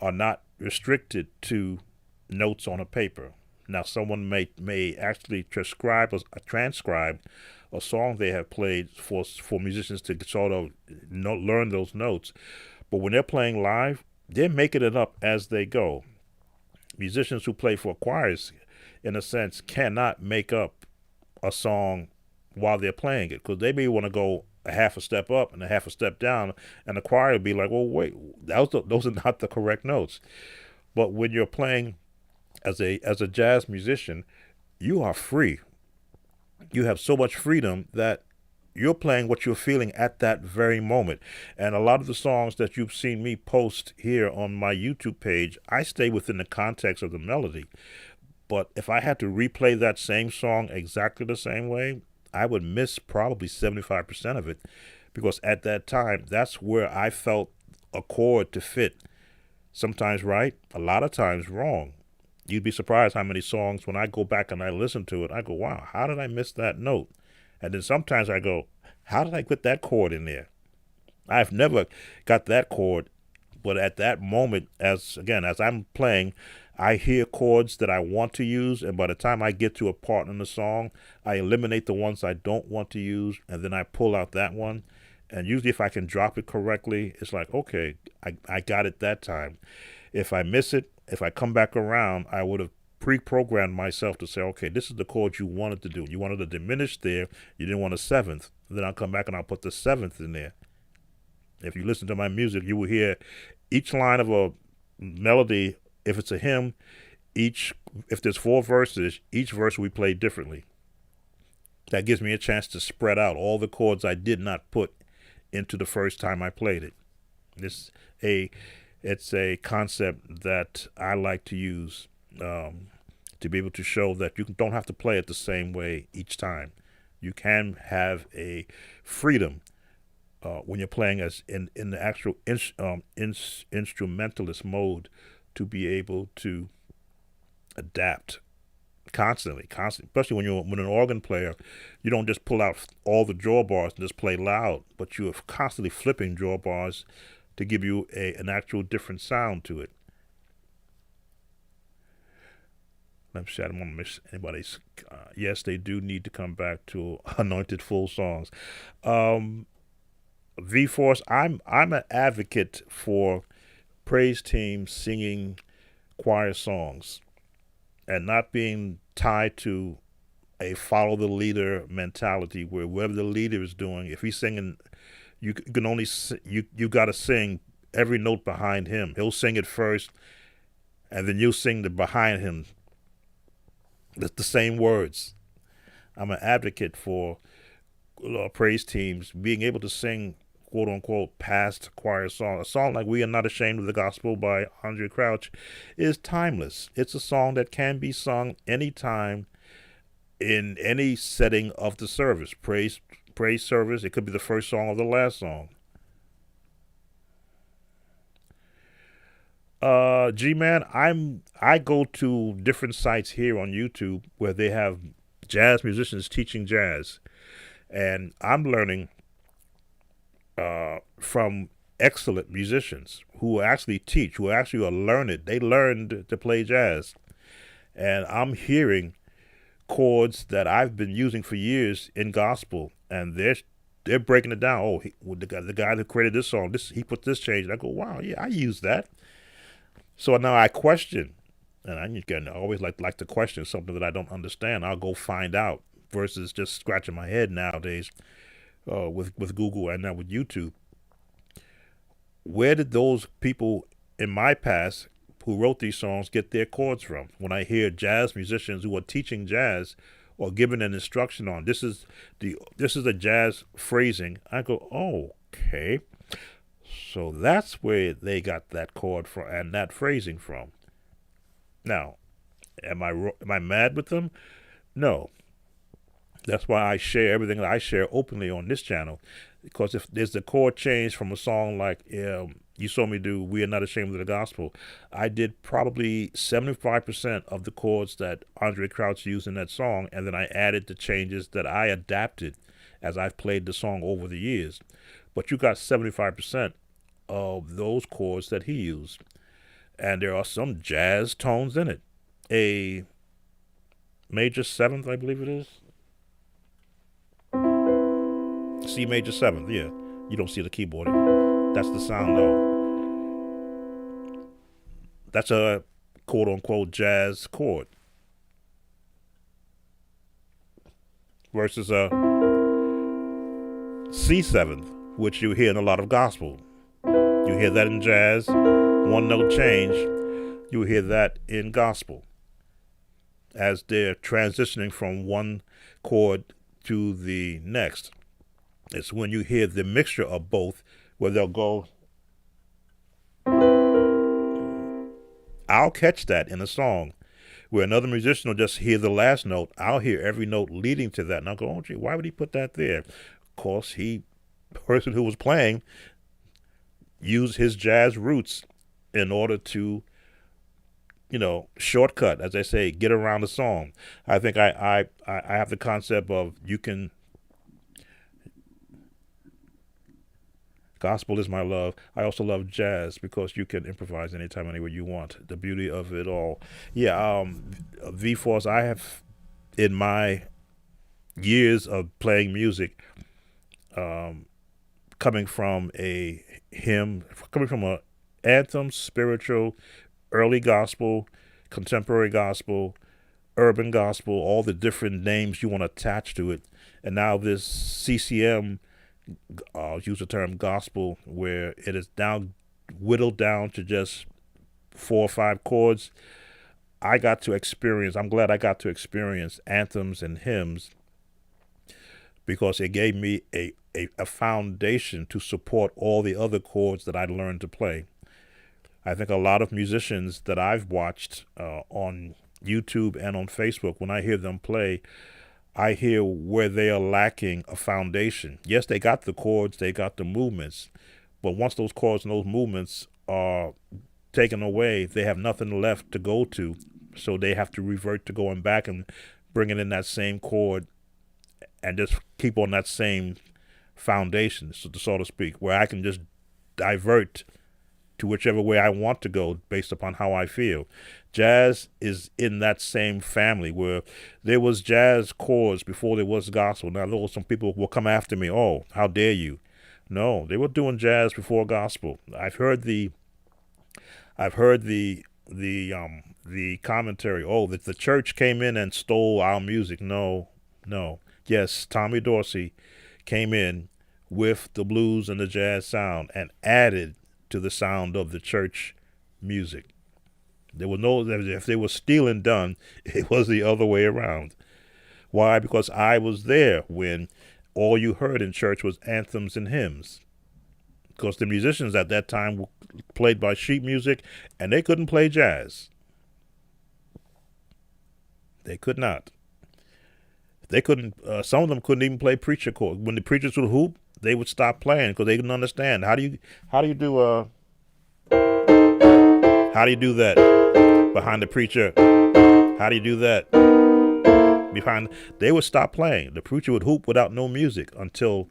are not restricted to notes on a paper. Now, someone may actually transcribe a song they have played for musicians to sort of learn those notes. But when they're playing live, they're making it up as they go. Musicians who play for choirs, in a sense, cannot make up a song while they're playing it, because they may want to go a half a step up and a half a step down, and the choir will be like, well, wait, those are not the correct notes. But when you're playing as a jazz musician, you are free. You have so much freedom that you're playing what you're feeling at that very moment. And a lot of the songs that you've seen me post here on my YouTube page, I stay within the context of the melody. But if I had to replay that same song exactly the same way, I would miss probably 75% of it, because at that time, that's where I felt a chord to fit. Sometimes right, a lot of times wrong. You'd be surprised how many songs, when I go back and I listen to it, I go, wow, how did I miss that note? And then sometimes I go, how did I put that chord in there? I've never got that chord, but at that moment, as I'm playing, I hear chords that I want to use, and by the time I get to a part in the song, I eliminate the ones I don't want to use, and then I pull out that one. And usually if I can drop it correctly, it's like, okay, I got it that time. If I miss it, if I come back around, I would have pre-programmed myself to say, okay, this is the chord you wanted to do. You wanted to diminish there. You didn't want a seventh. Then I'll come back and I'll put the seventh in there. If you listen to my music, you will hear each line of a melody. If it's a hymn, if there's 4 verses, each verse we play differently. That gives me a chance to spread out all the chords I did not put into the first time I played it. It's a concept that I like to use, to be able to show that you don't have to play it the same way each time. You can have a freedom when you're playing as in the actual instrumentalist mode, to be able to adapt constantly, especially when an organ player, you don't just pull out all the drawbars and just play loud, but you're constantly flipping drawbars to give you an actual different sound to it. Let me see, I don't want to miss anybody's. Yes, they do need to come back to anointed full songs. V-Force, I'm an advocate for praise teams singing choir songs and not being tied to a follow the leader mentality, where whatever the leader is doing, if he's singing, you can only you got to sing every note behind him. He'll sing it first, and then you sing the behind him the same words. I'm an advocate for praise teams being able to sing quote unquote past choir song. A song like "We Are Not Ashamed of the Gospel" by Andre Crouch is timeless. It's a song that can be sung anytime, in any setting of the service. Praise service. It could be the first song or the last song. G-Man, I go to different sites here on YouTube where they have jazz musicians teaching jazz, and I'm learning from excellent musicians who actually teach, who actually are learned. They learned to play jazz, and I'm hearing chords that I've been using for years in gospel, and they're breaking it down. Oh, the guy who created this song, he put this change. And I go, wow, yeah, I use that. So now I question, and I always like to question something that I don't understand. I'll go find out versus just scratching my head nowadays with Google and now with YouTube. Where did those people in my past who wrote these songs get their chords from? When I hear jazz musicians who are teaching jazz or giving an instruction on this is a jazz phrasing, I go, oh, okay. So that's where they got that chord from and that phrasing from. Now, am I mad with them? No. That's why I share everything that I share openly on this channel, because if there's a chord change from a song like you saw me do "We Are Not Ashamed of the Gospel," I did probably 75% of the chords that Andre Crouch used in that song, and then I added the changes that I adapted as I've played the song over the years. But you got 75% of those chords that he used, and there are some jazz tones in it. A major seventh, I believe it is. C major seventh, yeah. You don't see the keyboard. That's the sound though. That's a quote unquote jazz chord. Versus a C seventh, which you hear in a lot of gospel. You hear that in jazz, one note change. You hear that in gospel as they're transitioning from one chord to the next. It's when you hear the mixture of both, where they'll go. I'll catch that in a song Where another musician will just hear the last note, I'll hear every note leading to that, and I'll go, oh, gee, why would he put that there? Of course, the person who was playing used his jazz roots in order to, shortcut, as they say, get around the song. I think I have the concept of gospel is my love. I also love jazz because you can improvise anytime, anywhere you want. The beauty of it all. Yeah, V-Force, I have, in my years of playing music, coming from a anthem, spiritual, early gospel, contemporary gospel, urban gospel, all the different names you want to attach to it. And now this CCM, I'll use the term gospel, where it is now whittled down to just 4 or 5 chords. I'm glad I got to experience anthems and hymns because it gave me a foundation to support all the other chords that I learned to play. I think a lot of musicians that I've watched on YouTube and on Facebook, when I hear them play, I hear where they are lacking a foundation. Yes, they got the chords, they got the movements, but once those chords and those movements are taken away, they have nothing left to go to. So they have to revert to going back and bringing in that same chord and just keep on that same foundation, so to speak, where I can just divert to whichever way I want to go based upon how I feel. Jazz is in that same family where there was jazz chords before there was gospel. Now, some people will come after me. Oh, how dare you? No, they were doing jazz before gospel. I've heard the commentary. Oh, that the church came in and stole our music. No. Yes, Tommy Dorsey came in with the blues and the jazz sound and added to the sound of the church music. There was if they were stealing done, it was the other way around. Why? Because I was there when all you heard in church was anthems and hymns. Because the musicians at that time played by sheet music, and they couldn't play jazz. They could not. They couldn't. Some of them couldn't even play preacher chords. When the preachers would hoop, they would stop playing because they didn't understand. How do you do that behind the preacher? How do you do that behind? They would stop playing. The preacher would hoop without no music until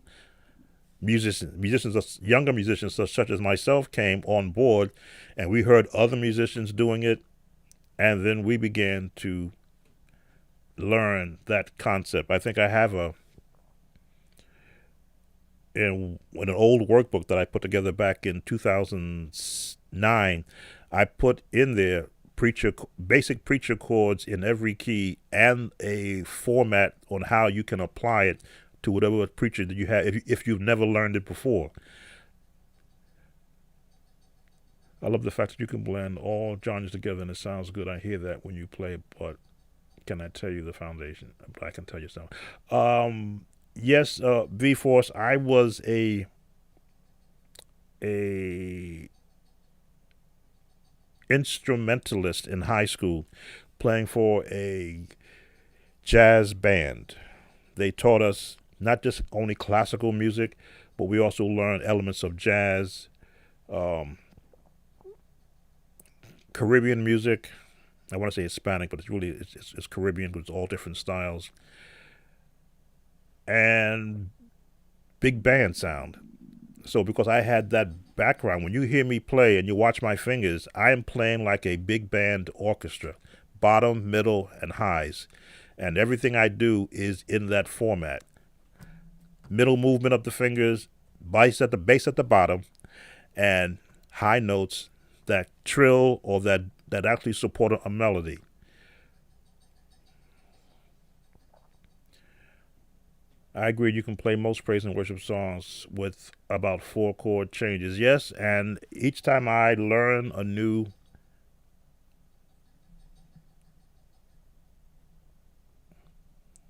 younger musicians such as myself came on board, and we heard other musicians doing it, and then we began to learn that concept. I think I have in an old workbook that I put together back in 2009, I put in there basic preacher chords in every key and a format on how you can apply it to whatever preacher that you have if you've never learned it before. I love the fact that you can blend all genres together and it sounds good. I hear that when you play, but can I tell you the foundation? I can tell you something. Yes, V-Force, I was a instrumentalist in high school playing for a jazz band. They taught us not just only classical music, but we also learned elements of jazz, Caribbean music. I want to say Hispanic, but it's Caribbean because it's all different styles. And big band sound. So because I had that background, when you hear me play and you watch my fingers, I am playing like a big band orchestra, bottom, middle, and highs. And everything I do is in that format. Middle movement of the fingers, bass at the bottom, and high notes that trill or that actually support a melody. I agree you can play most praise and worship songs with about 4 chord changes. Yes, and each time I learn a new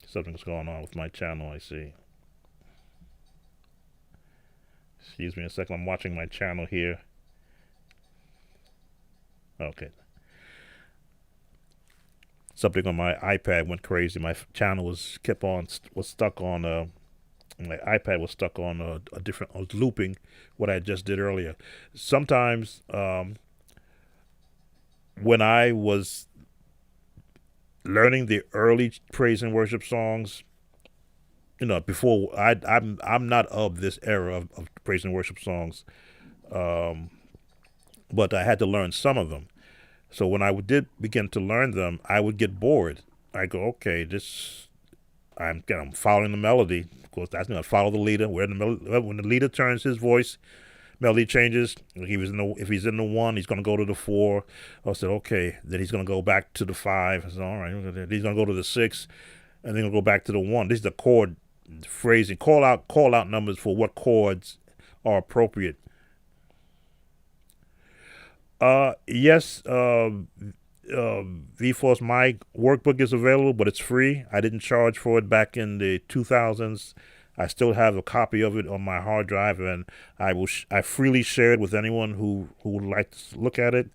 something's going on with my channel, I see. Excuse me a second, I'm watching my channel here. Okay. something on my iPad went crazy. My channel was stuck on my iPad was stuck on a different. I was looping what I just did earlier. Sometimes when I was learning the early praise and worship songs, before I'm not of this era of praise and worship songs, but I had to learn some of them. So when I did begin to learn them, I would get bored. I go, okay, I'm following the melody. Of course, that's going to follow the leader. When the leader turns his voice, melody changes. If he's in the 1, he's going to go to the 4. I said, okay. Then he's going to go back to the 5. I said, all right. He's going to go to the 6, and then he'll go back to the 1. This is the chord phrasing. Call out numbers for what chords are appropriate. Yes. VForce, my workbook is available, but it's free. I didn't charge for it back in the 2000s. I still have a copy of it on my hard drive, and I freely share it with anyone who would like to look at it.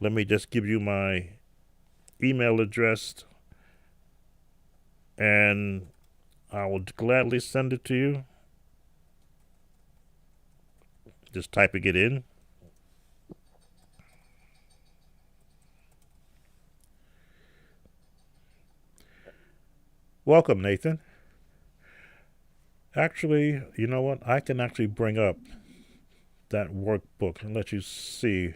Let me just give you my email address, and I will gladly send it to you. Just typing it in. Welcome, Nathan. Actually, you know what? I can actually bring up that workbook and let you see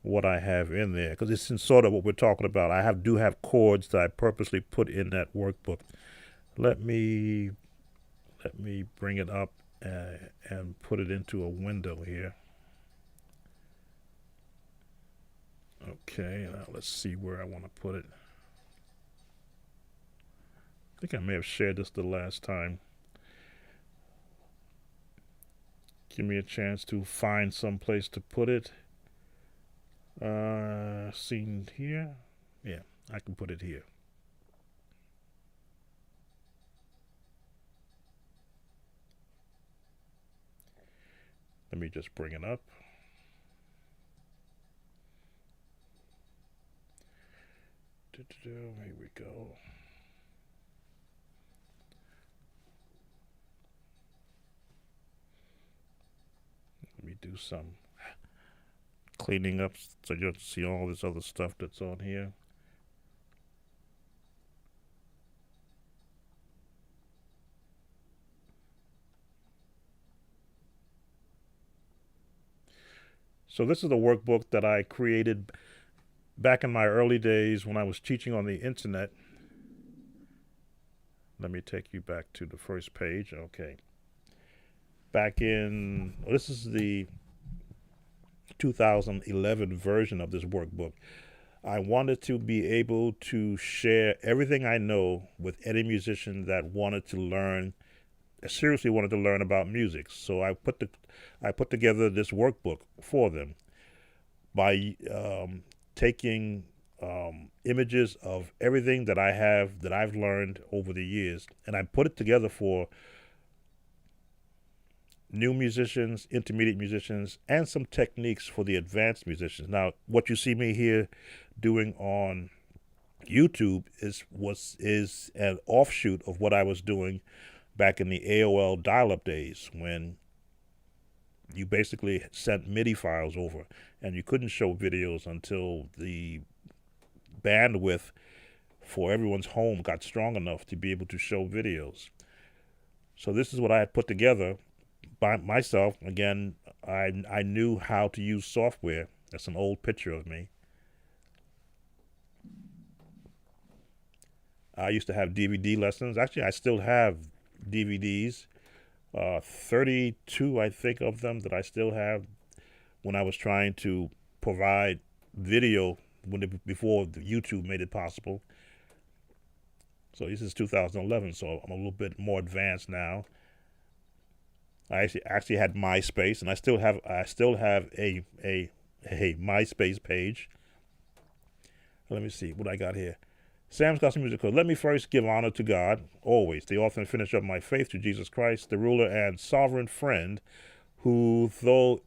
what I have in there, because it's in sort of what we're talking about. I do have chords that I purposely put in that workbook. Let me bring it up and put it into a window here. Okay, now let's see where I want to put it. I think I may have shared this the last time. Give me a chance to find some place to put it. Seen here? Yeah, I can put it here. Let me just bring it up. Here we go. Let me do some cleaning up so you'll see all this other stuff that's on here. So this is the workbook that I created back in my early days when I was teaching on the internet. Let me take you back to the first page. Okay. This is the 2011 version of this workbook. I wanted to be able to share everything I know with any musician that seriously wanted to learn about music. So I put together this workbook for them by taking images of everything that I've learned over the years, and I put it together for new musicians, intermediate musicians, and some techniques for the advanced musicians. Now, what you see me here doing on YouTube is an offshoot of what I was doing back in the AOL dial-up days, when you basically sent MIDI files over, and you couldn't show videos until the bandwidth for everyone's home got strong enough to be able to show videos. So this is what I had put together by myself. Again, I knew how to use software. That's an old picture of me. I used to have DVD lessons. Actually, I still have DVDs, 32, I think, of them that I still have, when I was trying to provide video before YouTube made it possible. So this is 2011, so I'm a little bit more advanced now. I actually had MySpace, and I still have a MySpace page. Let me see what I got here. Sam's Gospel Music Code. Let me first give honor to God, always, the author and finisher of my faith, to Jesus Christ, the ruler and sovereign friend, who, though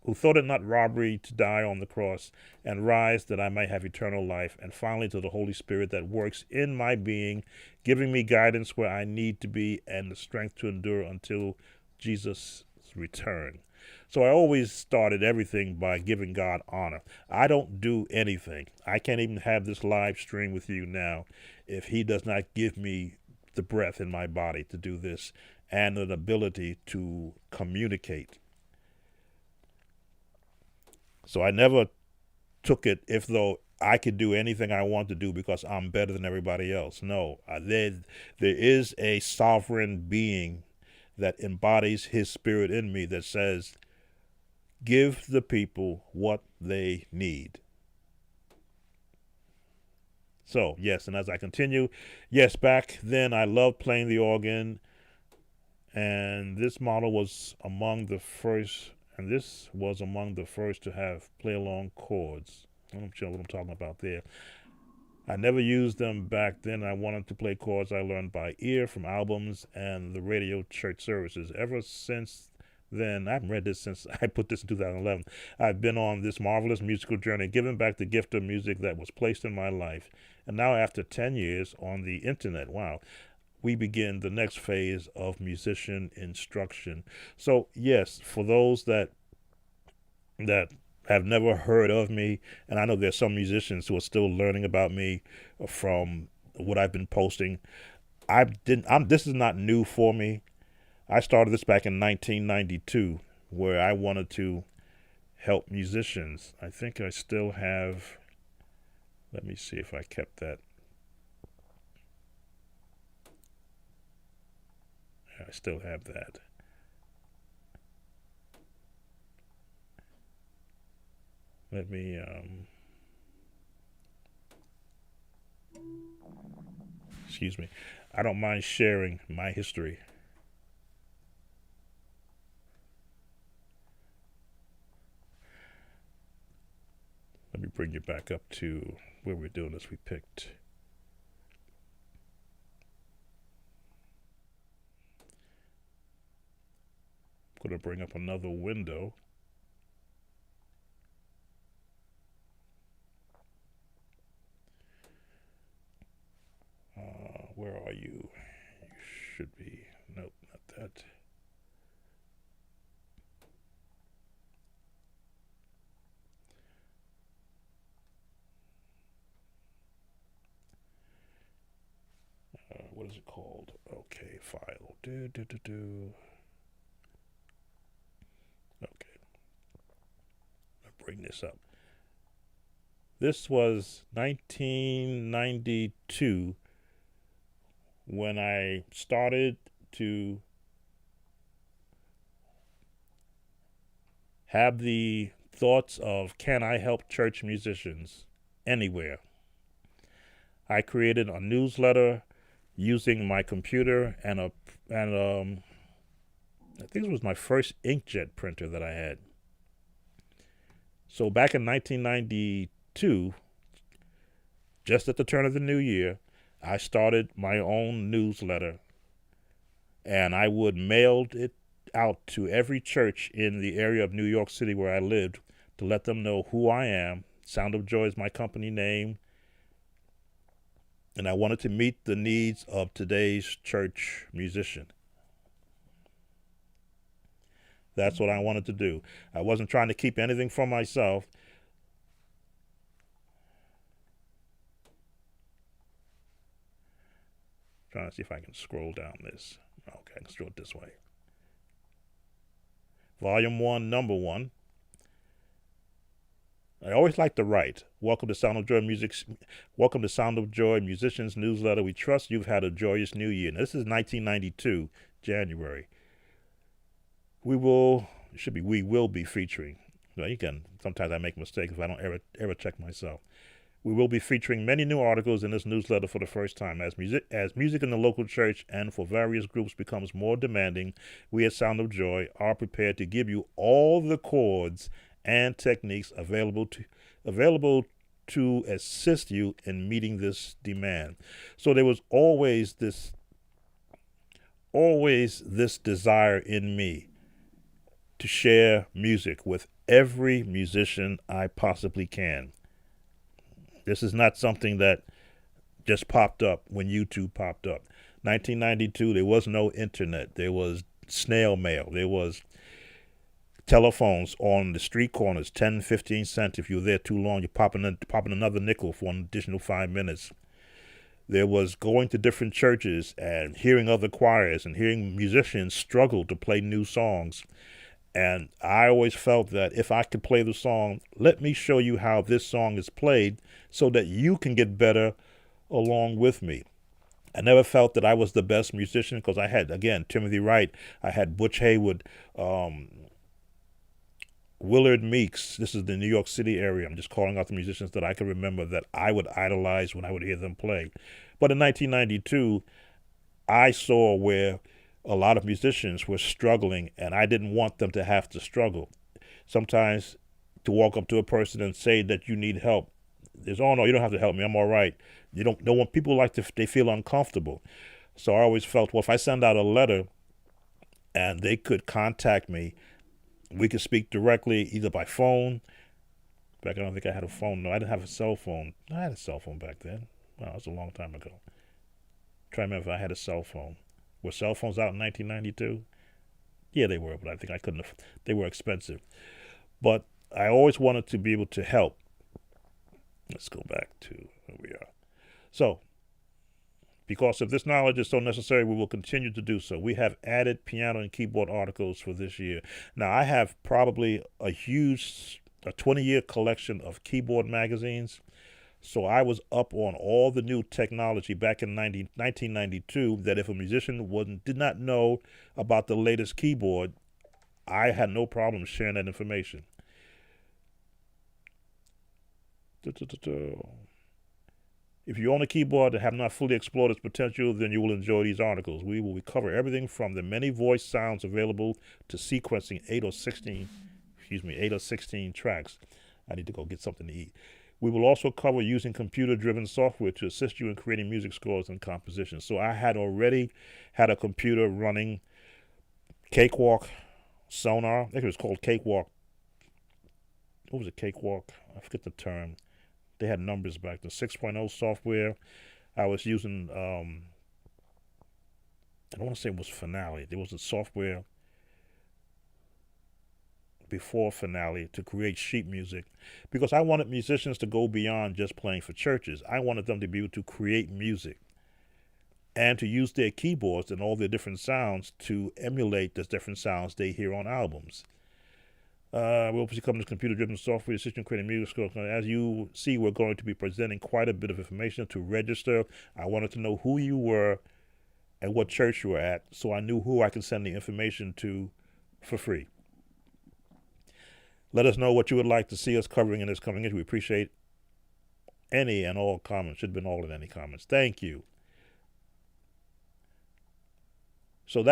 who thought it not robbery to die on the cross and rise that I might have eternal life, and finally to the Holy Spirit that works in my being, giving me guidance where I need to be and the strength to endure until Jesus' return. So I always started everything by giving God honor. I don't do anything. I can't even have this live stream with you now if he does not give me the breath in my body to do this and an ability to communicate. So I never took it if though I could do anything I want to do because I'm better than everybody else. No, there is a sovereign being that embodies his spirit in me that says, give the people what they need. So, yes, and as I continue, yes, back then I loved playing the organ, and this model was among the first, to have play-along chords. I'm not sure what I'm talking about there. I never used them back then. I wanted to play chords I learned by ear from albums and the radio church services. Ever since then, I haven't read this since I put this in 2011. I've been on this marvelous musical journey, giving back the gift of music that was placed in my life. And now after 10 years on the internet, wow, we begin the next phase of musician instruction. So yes, for those that have never heard of me, and I know there's some musicians who are still learning about me from what I've been posting. This is not new for me. I started this back in 1992, where I wanted to help musicians. I think I still have, let me see if I kept that. I still have that. Let me, excuse me. I don't mind sharing my history. Let me bring you back up to where we're doing this. We picked. I'm going to bring up another window. Where are you? You should be. Nope, not that. What is it called? Okay, file. Okay. I'll bring this up. This was 1992 when I started to have the thoughts of, can I help church musicians anywhere? I created a newsletter using my computer and I think it was my first inkjet printer that I had. So back in 1992, just at the turn of the new year, I started my own newsletter, and I would mail it out to every church in the area of New York City where I lived to let them know who I am. Sound of Joy is my company name, and I wanted to meet the needs of today's church musician. That's what I wanted to do. I wasn't trying to keep anything from myself. Trying to see if I can scroll down this. Okay, I can scroll it this way. Volume 1, number 1. I always like to write. Welcome to Sound of Joy Musicians Newsletter. We trust you've had a joyous new year. Now, this is 1992, January. We will be featuring. Sometimes I make mistakes if I don't ever check myself. We will be featuring many new articles in this newsletter for the first time. As music in the local church and for various groups becomes more demanding, we at Sound of Joy are prepared to give you all the chords and techniques available to assist you in meeting this demand. So there was always this desire in me to share music with every musician I possibly can. This is not something that just popped up when YouTube popped up. 1992, there was no internet. There was snail mail. There was telephones on the street corners, 10, 15 cents. If you were there too long, you're popping another nickel for an additional 5 minutes. There was going to different churches and hearing other choirs and hearing musicians struggle to play new songs. And I always felt that if I could play the song, let me show you how this song is played so that you can get better along with me. I never felt that I was the best musician because I had, again, Timothy Wright, I had Butch Haywood, Willard Meeks. This is the New York City area. I'm just calling out the musicians that I can remember that I would idolize when I would hear them play. But in 1992, I saw where a lot of musicians were struggling, and I didn't want them to have to struggle. Sometimes to walk up to a person and say that you need help, there's, oh no, you don't have to help me, I'm all right. You don't want people like to, they feel uncomfortable. So I always felt, well, if I send out a letter and they could contact me, we could speak directly either by phone. Back, I don't think I had a phone. No, I didn't have a cell phone. I had a cell phone back then. Wow, it was a long time ago. Try to remember if I had a cell phone. Were cell phones out in 1992? Yeah, they were, but I think I couldn't. They were expensive. But I always wanted to be able to help. Let's go back to where we are. So, because if this knowledge is so necessary, we will continue to do so. We have added piano and keyboard articles for this year. Now, I have probably a 20-year collection of keyboard magazines. So I was up on all the new technology back in 1992 that if a musician did not know about the latest keyboard, I had no problem sharing that information. If you own a keyboard that have not fully explored its potential, then you will enjoy these articles. We will cover everything from the many voice sounds available to sequencing 8 or 16 tracks. I need to go get something to eat. We will also cover using computer-driven software to assist you in creating music scores and compositions. So I had already had a computer running Cakewalk Sonar. I think it was called Cakewalk. What was it, Cakewalk? I forget the term. They had numbers back then. 6.0 software. I was using, I don't want to say it was Finale. There was a software before Finale to create sheet music because I wanted musicians to go beyond just playing for churches. I wanted them to be able to create music and to use their keyboards and all their different sounds to emulate the different sounds they hear on albums. We'll become this computer-driven software system creating music scores. As you see, we're going to be presenting quite a bit of information to register. I wanted to know who you were and what church you were at, so I knew who I could send the information to for free. Let us know what you would like to see us covering in this coming issue. We appreciate any and all comments. Should have been all and any comments. Thank you. So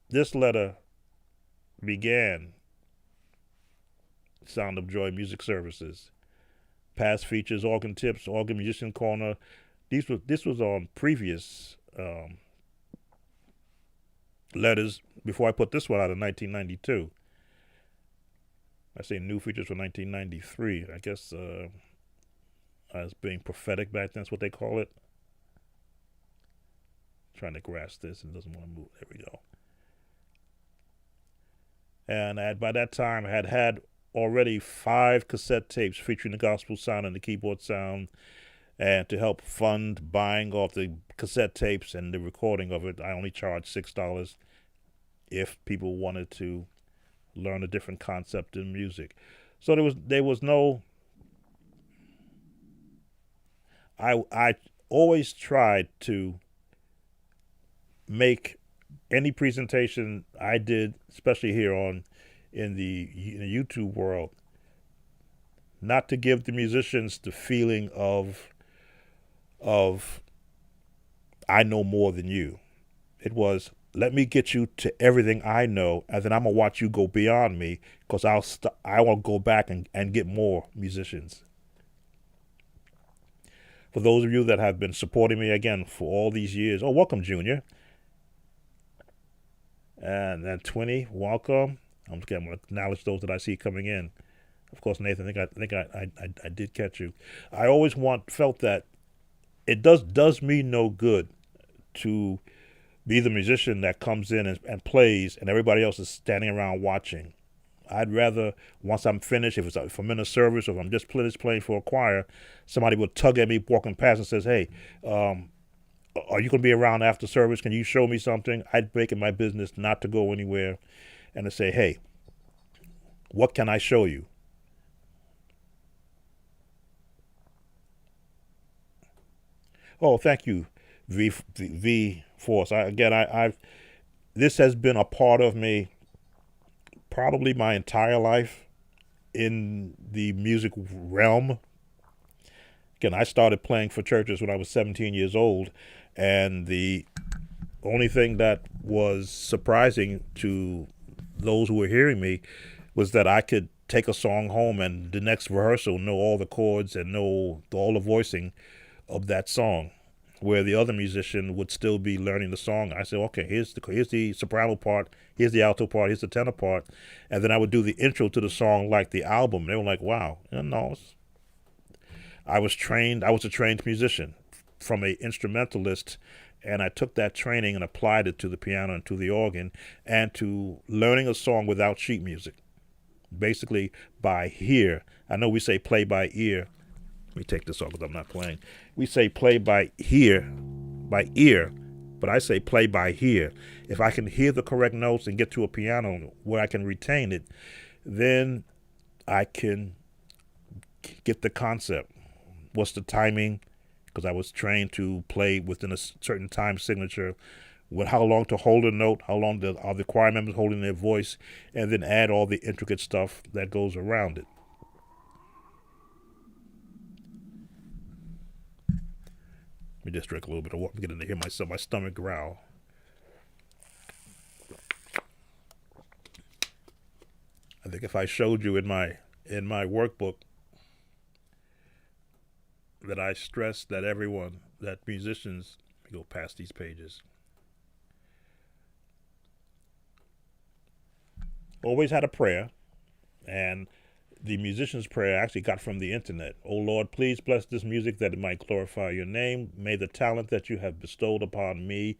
this letter began Sound of Joy Music Services. Past features, organ tips, organ musician corner. This was on previous letters before I put this one out in 1992. I say new features for 1993. I guess I was being prophetic back then. That's what they call it. Trying to grasp this. It doesn't want to move. There we go. And by that time, I had already 5 cassette tapes featuring the gospel sound and the keyboard sound. And to help fund buying of the cassette tapes and the recording of it, I only charged $6 if people wanted to learn a different concept in music. So there was no. I always tried to make any presentation I did, especially here in the YouTube world, not to give the musicians the feeling of I know more than you. It was, let me get you to everything I know, and then I'm gonna watch you go beyond me, because I want to go back and get more musicians. For those of you that have been supporting me again for all these years, welcome, Junior. And then 20, welcome. I'm going to acknowledge those that I see coming in. Of course, Nathan, I did catch you. I always felt that it does me no good to be the musician that comes in and plays, and everybody else is standing around watching. I'd rather, once I'm finished, if I'm in a service or if I'm just playing for a choir, somebody will tug at me walking past and says, "Hey, are you going to be around after service? Can you show me something?" I'd make it my business not to go anywhere and to say, "Hey, what can I show you?" Oh, thank you, V Force. I've this has been a part of me probably my entire life in the music realm. Again, I started playing for churches when I was 17 years old, and the only thing that was surprising to those who were hearing me was that I could take a song home and the next rehearsal know all the chords and know all the voicing of that song, where the other musician would still be learning the song. I said, okay, here's the soprano part, here's the alto part, here's the tenor part, and then I would do the intro to the song like the album. They were like, wow, no, I was trained. I was a trained musician from a instrumentalist, and I took that training and applied it to the piano and to the organ and to learning a song without sheet music, basically by ear. I know we say play by ear. Let me take this off because I'm not playing. We say play by ear, but I say play by ear. If I can hear the correct notes and get to a piano where I can retain it, then I can get the concept. What's the timing? Because I was trained to play within a certain time signature, with how long to hold a note, how long are the choir members holding their voice, and then add all the intricate stuff that goes around it. Let me just drink a little bit of water. I'm getting to hear my stomach growl. I think if I showed you in my workbook that I stress that musicians, let me go past these pages, always had a prayer, and the musician's prayer I actually got from the internet. "Oh Lord, please bless this music that it might glorify your name. May the talent that you have bestowed upon me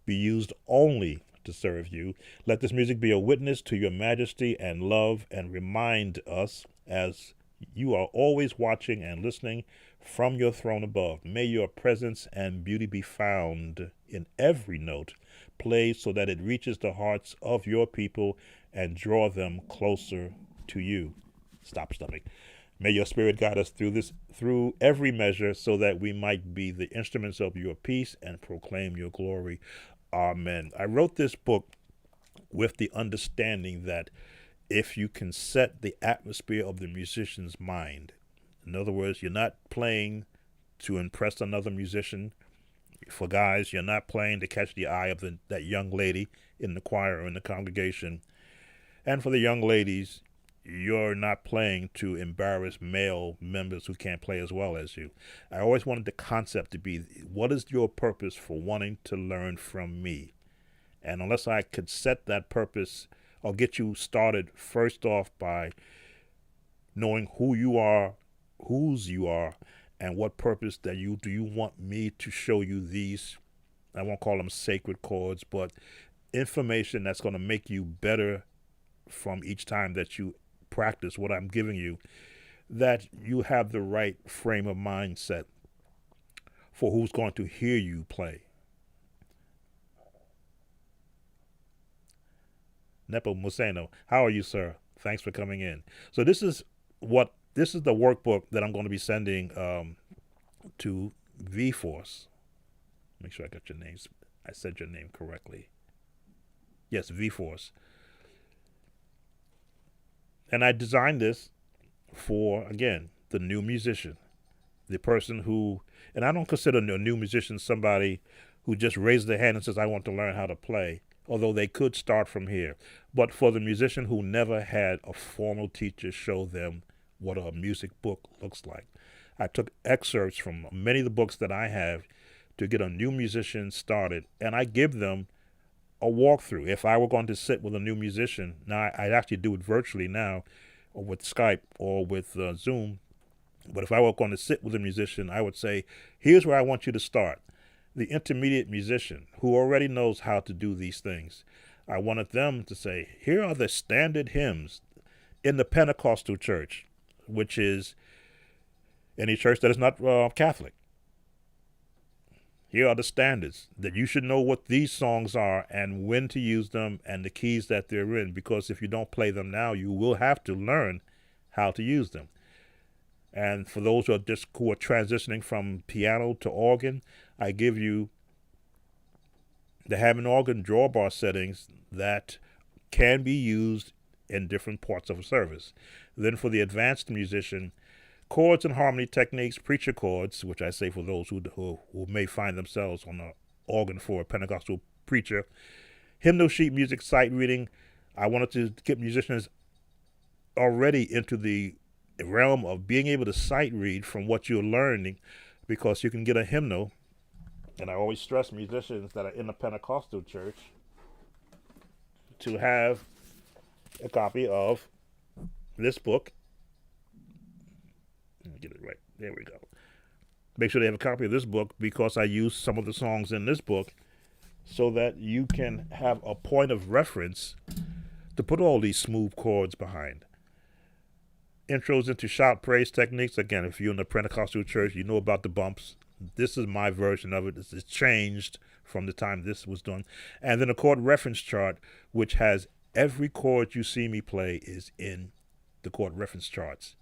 be used only to serve you. Let this music be a witness to your majesty and love, and remind us as you are always watching and listening from your throne above. May your presence and beauty be found in every note played, so that it reaches the hearts of your people and draw them closer to you." Stop stumming. "May your spirit guide us through every measure, so that we might be the instruments of your peace and proclaim your glory. Amen." I wrote this book with the understanding that if you can set the atmosphere of the musician's mind, in other words, you're not playing to impress another musician. For guys, you're not playing to catch the eye of that young lady in the choir or in the congregation. And for the young ladies, you're not playing to embarrass male members who can't play as well as you. I always wanted the concept to be, what is your purpose for wanting to learn from me? And unless I could set that purpose, I'll get you started first off by knowing who you are, whose you are, and what purpose do you want me to show you these, I won't call them sacred chords, but information that's going to make you better from each time that you practice what I'm giving you, that you have the right frame of mindset for who's going to hear you play. Nepo Museno, how are you, sir? Thanks for coming in. So this is the workbook that I'm going to be sending to V Force. Make sure I got your names. I said your name correctly. Yes, V Force. And I designed this for, again, the new musician, the person who, and I don't consider a new musician somebody who just raises their hand and says, "I want to learn how to play," although they could start from here. But for the musician who never had a formal teacher show them what a music book looks like, I took excerpts from many of the books that I have to get a new musician started, and I give them a walkthrough. If I were going to sit with a new musician, now I'd actually do it virtually now, or with Skype or with Zoom. But if I were going to sit with a musician, I would say, here's where I want you to start. The intermediate musician who already knows how to do these things, I wanted them to say, here are the standard hymns in the Pentecostal church, which is any church that is not Catholic. Here are the standards that you should know what these songs are and when to use them and the keys that they're in, because if you don't play them now, you will have to learn how to use them. And for those who are transitioning from piano to organ, I give you the Hammond organ drawbar settings that can be used in different parts of a service. Then for the advanced musician, chords and harmony techniques, preacher chords, which I say for those who may find themselves on an organ for a Pentecostal preacher, hymnal sheet music, sight reading. I wanted to get musicians already into the realm of being able to sight read from what you're learning, because you can get a hymnal, and I always stress musicians that are in the Pentecostal church to have a copy of this book. Let me get it right. There we go. Make sure they have a copy of this book, because I use some of the songs in this book so that you can have a point of reference to put all these smooth chords behind. Intros into shout praise techniques. Again, if you're in the Pentecostal church, you know about the bumps. This is my version of it. It's changed from the time this was done. And then a chord reference chart, which has every chord you see me play is in the chord reference charts.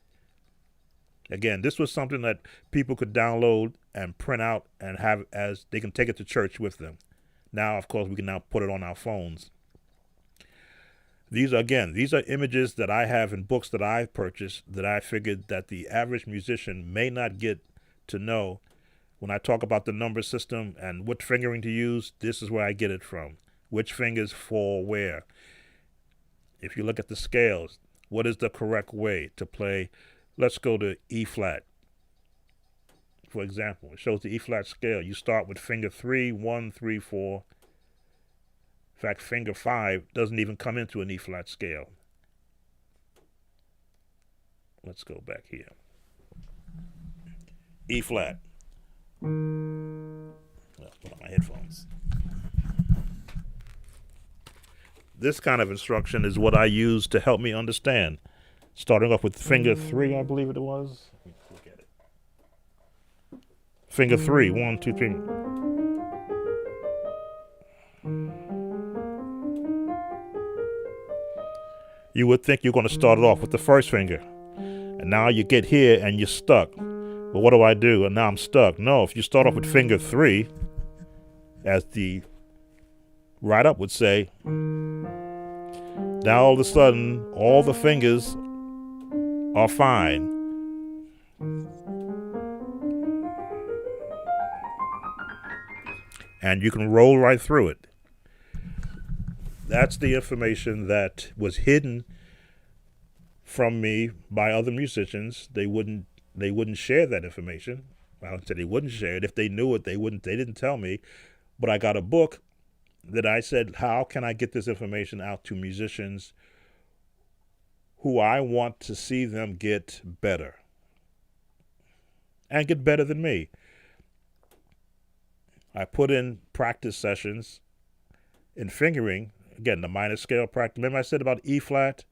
Again, this was something that people could download and print out and have as they can take it to church with them. Now, of course, we can now put it on our phones. These are images that I have in books that I've purchased that I figured that the average musician may not get to know. When I talk about the number system and what fingering to use, this is where I get it from. Which fingers fall where. If you look at the scales, what is the correct way to play? Let's go to E flat. For example, it shows the E flat scale. You start with finger 3, 1, 3, 4. In fact, finger 5 doesn't even come into an E flat scale. Let's go back here. E flat. Let's put on my headphones. This kind of instruction is what I use to help me understand. Starting off with finger 3, I believe it was. Let me look at it. Finger 3, 1, 2, 3. You would think you're going to start it off with the first finger. And now you get here and you're stuck. Well, what do I do? And now I'm stuck. No, if you start off with finger 3, as the write-up would say, now all of a sudden, all the fingers are fine. And you can roll right through it. That's the information that was hidden from me by other musicians. They wouldn't share that information. I said they wouldn't share it. If they knew it, they didn't tell me. But I got a book that I said, how can I get this information out to musicians who I want to see them get better and get better than me? I put in practice sessions in fingering. Again, the minor scale practice. Remember I said about E flat?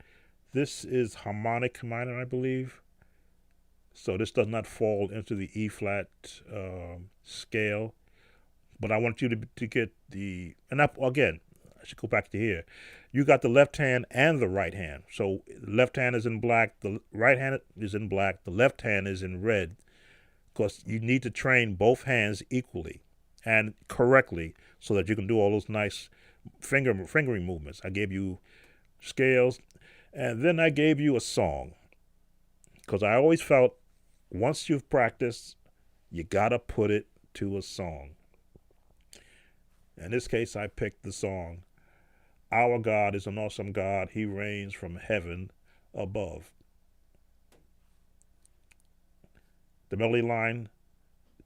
This is harmonic minor, I believe. So this does not fall into the E flat scale. But I want you to get the, and again, I should go back to here. You got the left hand and the right hand. So the left hand is in black, the right hand is in black, the left hand is in red, because you need to train both hands equally and correctly so that you can do all those nice fingering movements. I gave you scales, and then I gave you a song, because I always felt once you've practiced, you got to put it to a song. In this case, I picked the song, Our God is an Awesome God. He reigns from heaven above. The melody line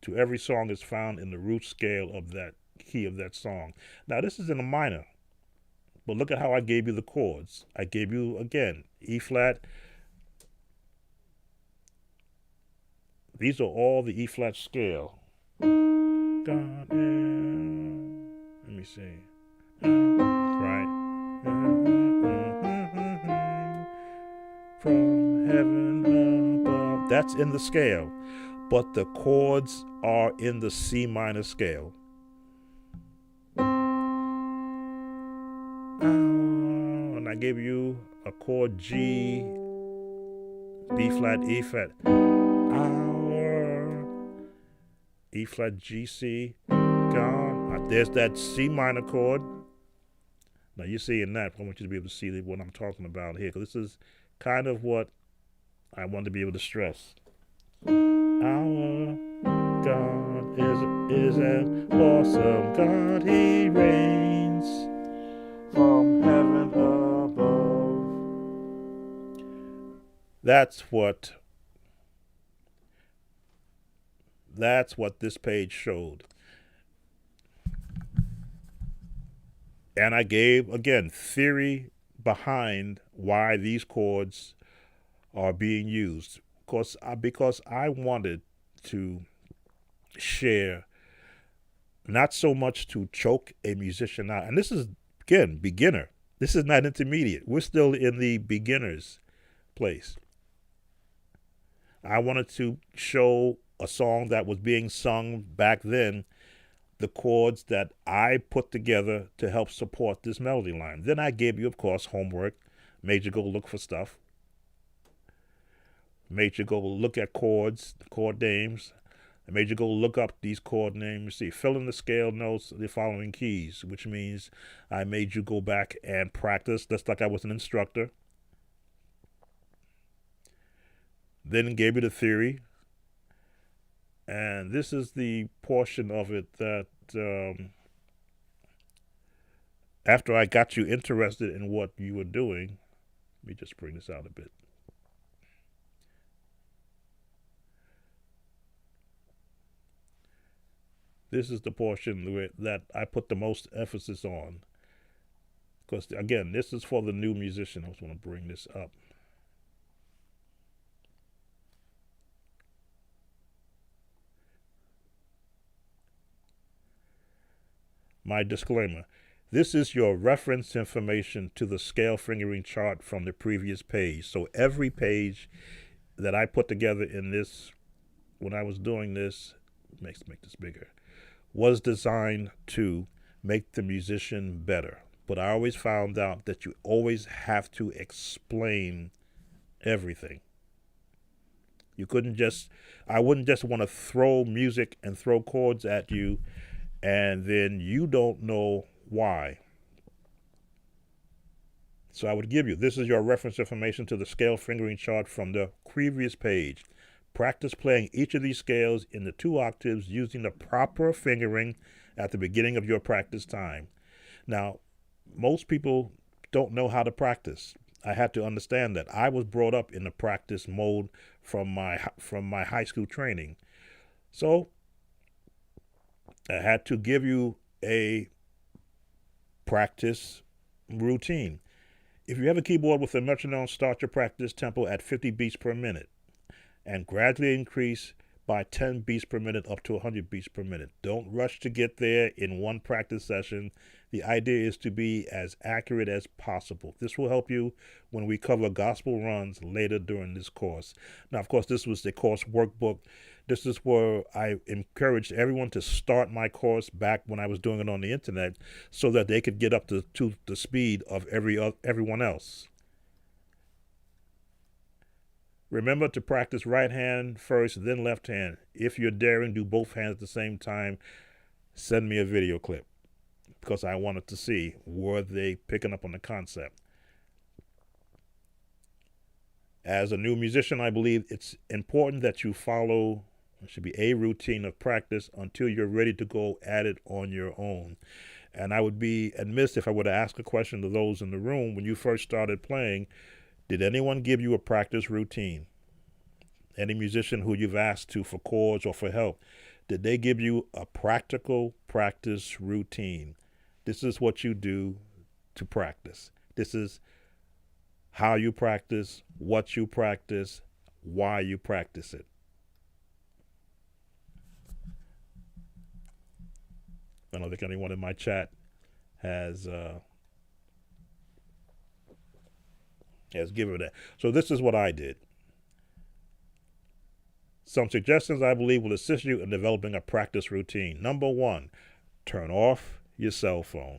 to every song is found in the root scale of that key of that song. Now, this is in a minor. But look at how I gave you the chords. I gave you, again, E flat. These are all the E flat scale. God, let me see. Right. From heaven above. That's in the scale. But the chords are in the C minor scale. And I gave you a chord G, B flat, E flat. E flat, G, C, gone. There's that C minor chord. Now you're seeing that. I want you to be able to see what I'm talking about here, because this is kind of what I want to be able to stress. Our God is an awesome God. He reigns from heaven above. That's what this page showed. And I gave, again, theory behind why these chords are being used. Because I wanted to share, not so much to choke a musician out. And this is, again, beginner. This is not intermediate. We're still in the beginner's place. I wanted to show a song that was being sung back then, the chords that I put together to help support this melody line. Then I gave you, of course, homework. Made you go look for stuff. Made you go look at chords, chord names. I made you go look up these chord names. See, fill in the scale notes of the following keys, which means I made you go back and practice just like I was an instructor. Then gave you the theory. And this is the portion of it that after I got you interested in what you were doing, let me just bring this out a bit. This is the portion that I put the most emphasis on. Because, again, this is for the new musician. I just want to bring this up. My disclaimer. This is your reference information to the scale fingering chart from the previous page. So every page that I put together in this, when I was doing this, make this bigger, was designed to make the musician better. But I always found out that you always have to explain everything. You couldn't just, I wouldn't just want to throw music and throw chords at you and then you don't know why. So I would give you, this is your reference information to the scale fingering chart from the previous page. Practice playing each of these scales in the 2 octaves using the proper fingering at the beginning of your practice time. Now, most people don't know how to practice. I had to understand that. I was brought up in the practice mode from my high school training. So I had to give you a practice routine. If you have a keyboard with a metronome, start your practice tempo at 50 beats per minute and gradually increase by 10 beats per minute up to 100 beats per minute. Don't rush to get there in one practice session. The idea is to be as accurate as possible. This will help you when we cover gospel runs later during this course. Now, of course, this was the course workbook. This is where I encouraged everyone to start my course back when I was doing it on the internet so that they could get up to the speed of everyone else. Remember to practice right hand first, then left hand. If you're daring, do both hands at the same time. Send me a video clip because I wanted to see, were they picking up on the concept. As a new musician, I believe it's important that you follow, it should be a routine of practice until you're ready to go at it on your own. And I would be amiss if I were to ask a question to those in the room when you first started playing. Did anyone give you a practice routine? Any musician who you've asked to for chords or for help, did they give you a practical practice routine? This is what you do to practice. This is how you practice, what you practice, why you practice it. I don't think anyone in my chat has given that. So this is what I did. Some suggestions I believe will assist you in developing a practice routine. Number one, turn off your cell phone.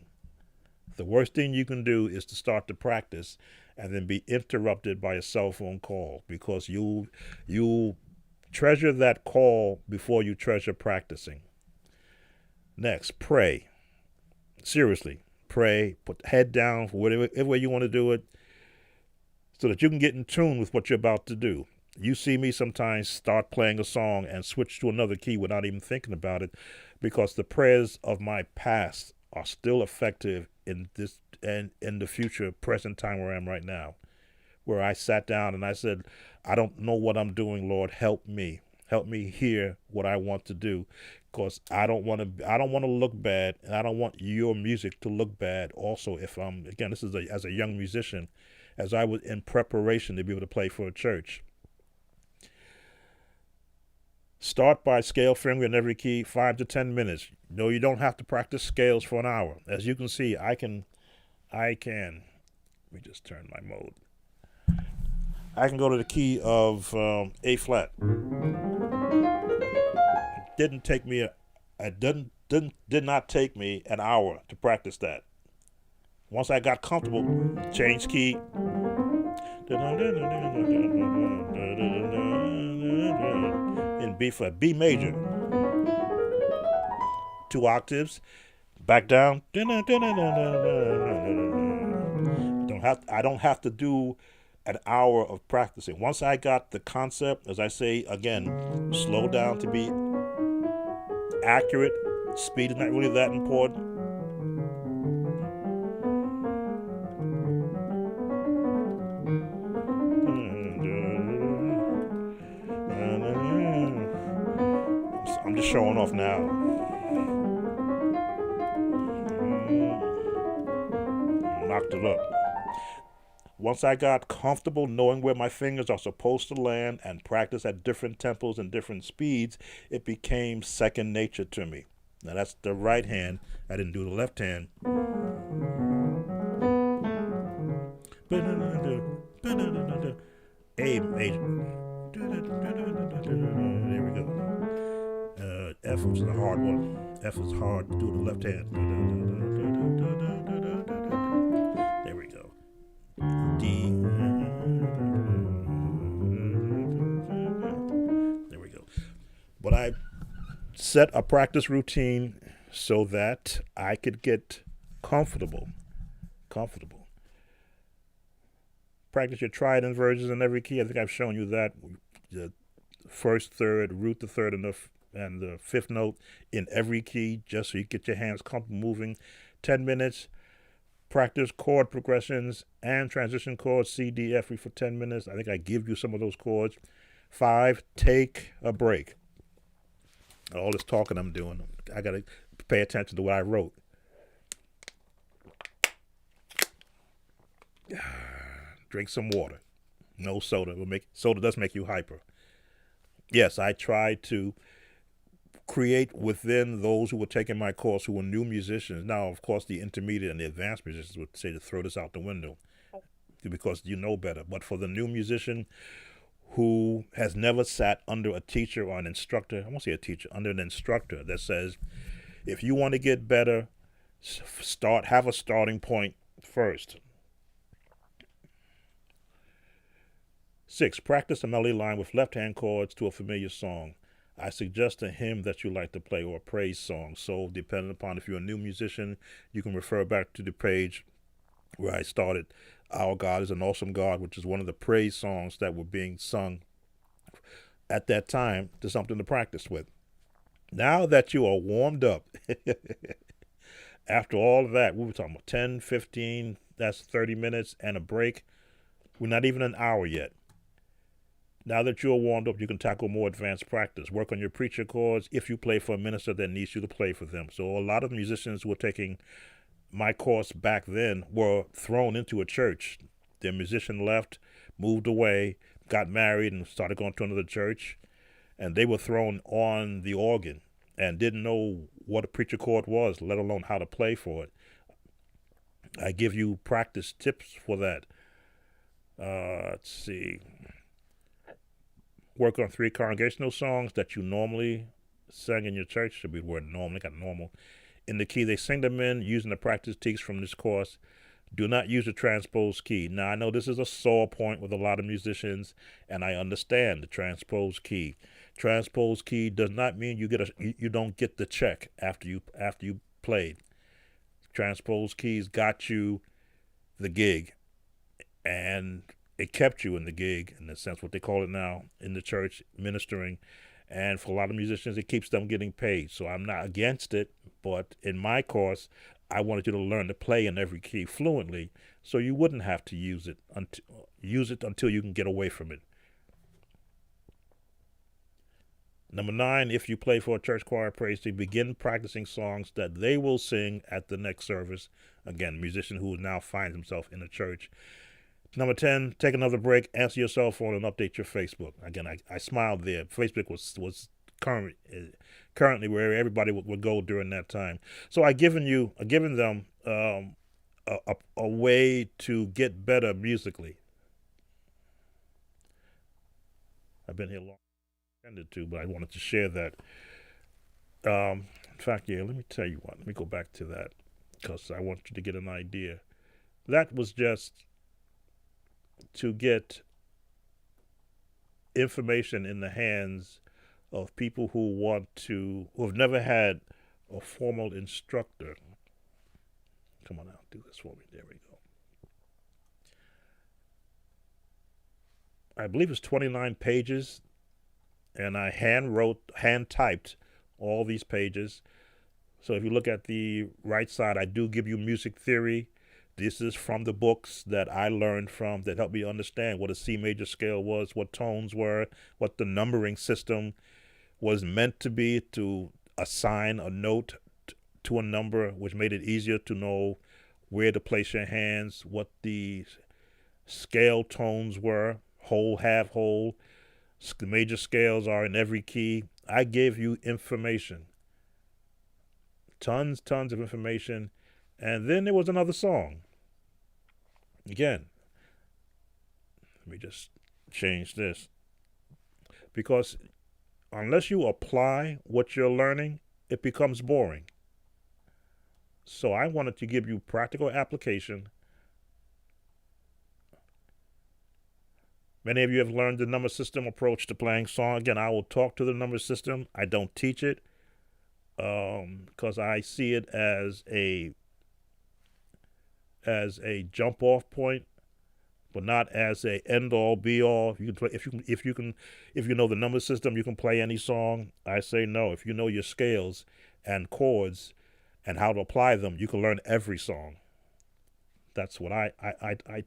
The worst thing you can do is to start the practice and then be interrupted by a cell phone call, because you treasure that call before you treasure practicing. Next, pray. Seriously, pray. Put the head down for whatever way you want to do it, so that you can get in tune with what you're about to do. You see me sometimes start playing a song and switch to another key without even thinking about it, because the prayers of my past are still effective in this and in the future, present time where I am right now, where I sat down and I said, I don't know what I'm doing, Lord, help me. Help me hear what I want to do, because I don't want to look bad, and I don't want your music to look bad. Also, if I'm, again, this is as a young musician, as I was in preparation to be able to play for a church. Start by scale fingering in every key, 5 to 10 minutes. No, you don't have to practice scales for an hour. As you can see, I can. Let me just turn my mode. I can go to the key of A flat. Did not take me an hour to practice that. Once I got comfortable, change key. In B flat, B major. 2 octaves, back down. I don't have to do an hour of practicing. Once I got the concept, as I say again, slow down to be accurate. Speed is not really that important. I'm just showing off now. Knocked it up. Once I got comfortable knowing where my fingers are supposed to land and practice at different tempos and different speeds, it became second nature to me. Now that's the right hand. I didn't do the left hand. A major. There we go. F was the hard one. F is hard to do the left hand. There we go. D. There we go. But I set a practice routine so that I could get comfortable. Practice your triad inversions in every key. I think I've shown you that. The first, third, root the third and the fifth note in every key, just so you get your hands comfortable moving. 10 minutes. Practice chord progressions and transition chords, C, D, F for 10 minutes. I think I give you some of those chords. 5, take a break. All this talking I'm doing, I got to pay attention to what I wrote. Drink some water. No soda. Soda does make you hyper. Yes, I tried to create within those who were taking my course who were new musicians. Now, of course, the intermediate and the advanced musicians would say to throw this out the window because you know better. But for the new musician who has never sat under a teacher or an instructor, I won't say a teacher, under an instructor that says, if you want to get better, have a starting point first. 6, practice a melody line with left-hand chords to a familiar song. I suggest a hymn that you like to play or a praise song. So depending upon if you're a new musician, you can refer back to the page where I started. Our God is an Awesome God, which is one of the praise songs that were being sung at that time to something to practice with. Now that you are warmed up, after all of that, we were talking about 10, 15, that's 30 minutes and a break. We're not even an hour yet. Now that you're warmed up, you can tackle more advanced practice. Work on your preacher chords if you play for a minister that needs you to play for them. So a lot of musicians were taking my course back then were thrown into a church. The musician left, moved away, got married, and started going to another church. And they were thrown on the organ and didn't know what a preacher chord was, let alone how to play for it. I give you practice tips for that. Let's see. Work on 3 congregational songs that you normally sang in your church. Should be the word normal. Got normal. In the key they sing them in, using the practice text from this course. Do not use the transposed key. Now, I know this is a sore point with a lot of musicians, and I understand the transposed key. Transposed key does not mean you don't get the check after you played. Transposed keys got you the gig, and it kept you in the gig, in the sense what they call it now in the church, ministering. And for a lot of musicians, it keeps them getting paid. So I'm not against it, but in my course, I wanted you to learn to play in every key fluently, so you wouldn't have to use it until you can get away from it. Number 9, if you play for a church choir praise team, begin practicing songs that they will sing at the next service. Again, musician who now finds himself in a church. Number 10, take another break, answer your cell phone, and update your Facebook. Again, I smiled there. Facebook was currently where everybody would go during that time. So I've given them a way to get better musically. I've been here long, intended to, but I wanted to share that. In fact, yeah, let me tell you what. Let me go back to that because I want you to get an idea. That was just to get information in the hands of people who have never had a formal instructor. Come on now, do this for me. There we go. I believe it's 29 pages, and I hand typed all these pages. So if you look at the right side, I do give you music theory. This is from the books that I learned from that helped me understand what a C major scale was, what tones were, what the numbering system was meant to be, to assign a note to a number, which made it easier to know where to place your hands, what the scale tones were, whole, half whole. The major scales are in every key. I gave you information. Tons of information. And then there was another song. Again, let me just change this. Because unless you apply what you're learning, it becomes boring. So I wanted to give you practical application. Many of you have learned the number system approach to playing song. Again, I will talk to the number system. I don't teach it because I see it as a jump off point, but not as a end all be all. You can play if you know the number system, you can play any song. I say no. If you know your scales and chords and how to apply them, you can learn every song. That's what I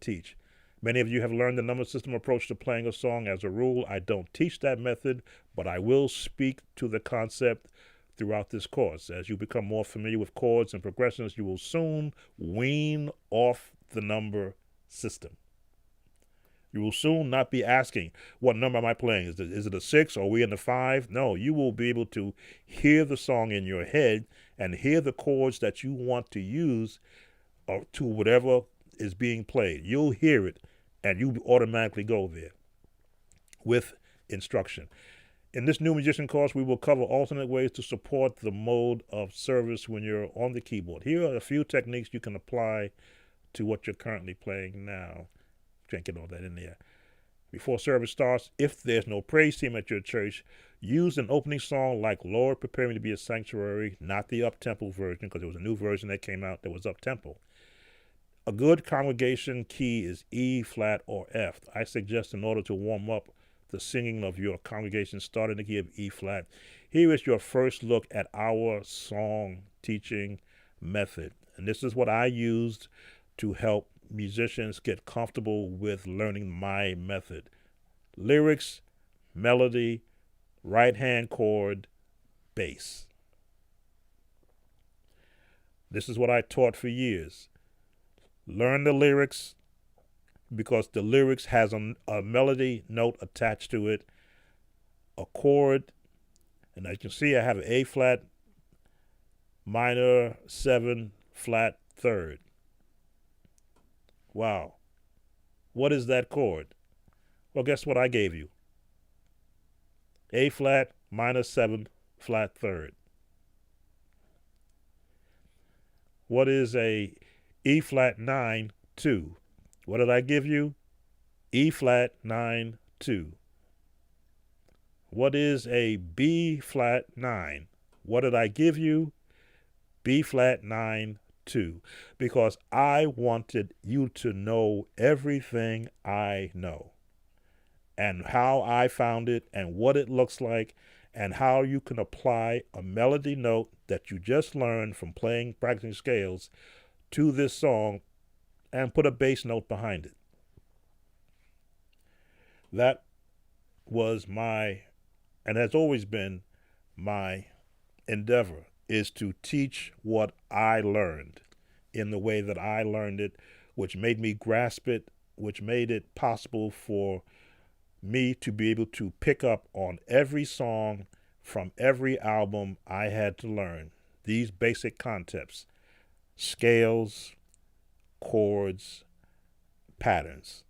teach. Many of you have learned the number system approach to playing a song. As a rule, I don't teach that method, but I will speak to the concept throughout this course. As you become more familiar with chords and progressions, you will soon wean off the number system. You will soon not be asking, what number am I playing? Is it a 6 or are we in the 5? No, you will be able to hear the song in your head and hear the chords that you want to use to whatever is being played. You'll hear it and you automatically go there with instruction. In this new musician course, we will cover alternate ways to support the mode of service when you're on the keyboard. Here are a few techniques you can apply to what you're currently playing now. Can't get all that in there. Before service starts, if there's no praise team at your church, use an opening song like Lord Prepare Me to Be a Sanctuary, not the up-tempo version, because there was a new version that came out that was up-tempo. A good congregation key is E, flat, or F. I suggest in order to warm up the singing of your congregation, start in the key of E flat. Here is your first look at our song teaching method. And this is what I used to help musicians get comfortable with learning my method. Lyrics, melody, right hand chord, bass. This is what I taught for years. Learn the lyrics, because the lyrics has a melody note attached to it, a chord, and as you can see, I have an A flat minor 7 flat third. Wow. What is that chord? Well, guess what I gave you? A flat minor 7 flat third. What is a E flat 9 2? What did I give you? E flat 9 2. What is a B flat 9? What did I give you? B flat 9 2. Because I wanted you to know everything I know, and how I found it, and what it looks like, and how you can apply a melody note that you just learned from practicing scales to this song and put a bass note behind it. That was my, and has always been my endeavor, is to teach what I learned in the way that I learned it, which made me grasp it, which made it possible for me to be able to pick up on every song from every album. I had to learn these basic concepts: scales, chords, patterns.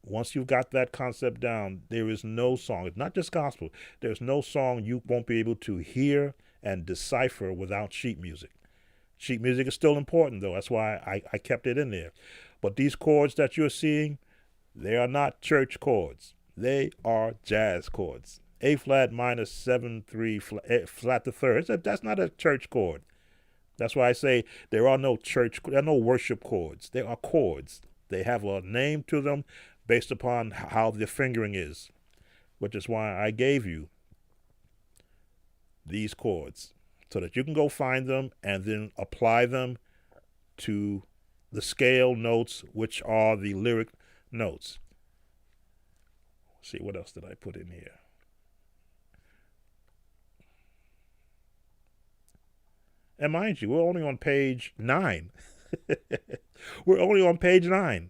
Once you've got that concept down, there is no song, it's not just gospel, there's no song you won't be able to hear and decipher without sheet music. Sheet music is still important, though. That's why I kept it in there. But these chords that you're seeing, they are not church chords. They are jazz chords. A flat minor 7 3 flat the third. That's not a church chord. That's why I say there are no worship chords. They are chords. They have a name to them based upon how the fingering is, which is why I gave you these chords, so that you can go find them and then apply them to the scale notes, which are the lyric notes. Let's see, what else did I put in here? And mind you, we're only on page 9. We're only on page 9.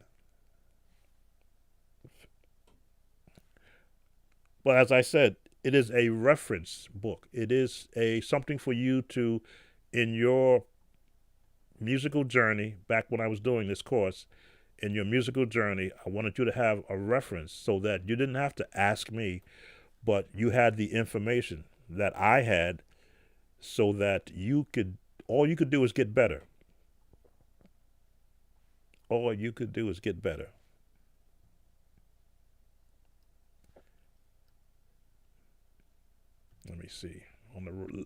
But as I said, it is a reference book. It is something for you to, in your musical journey, back when I was doing this course, in your musical journey, I wanted you to have a reference so that you didn't have to ask me, but you had the information that I had, so that all you could do is get better. All you could do is get better. Let me see. On the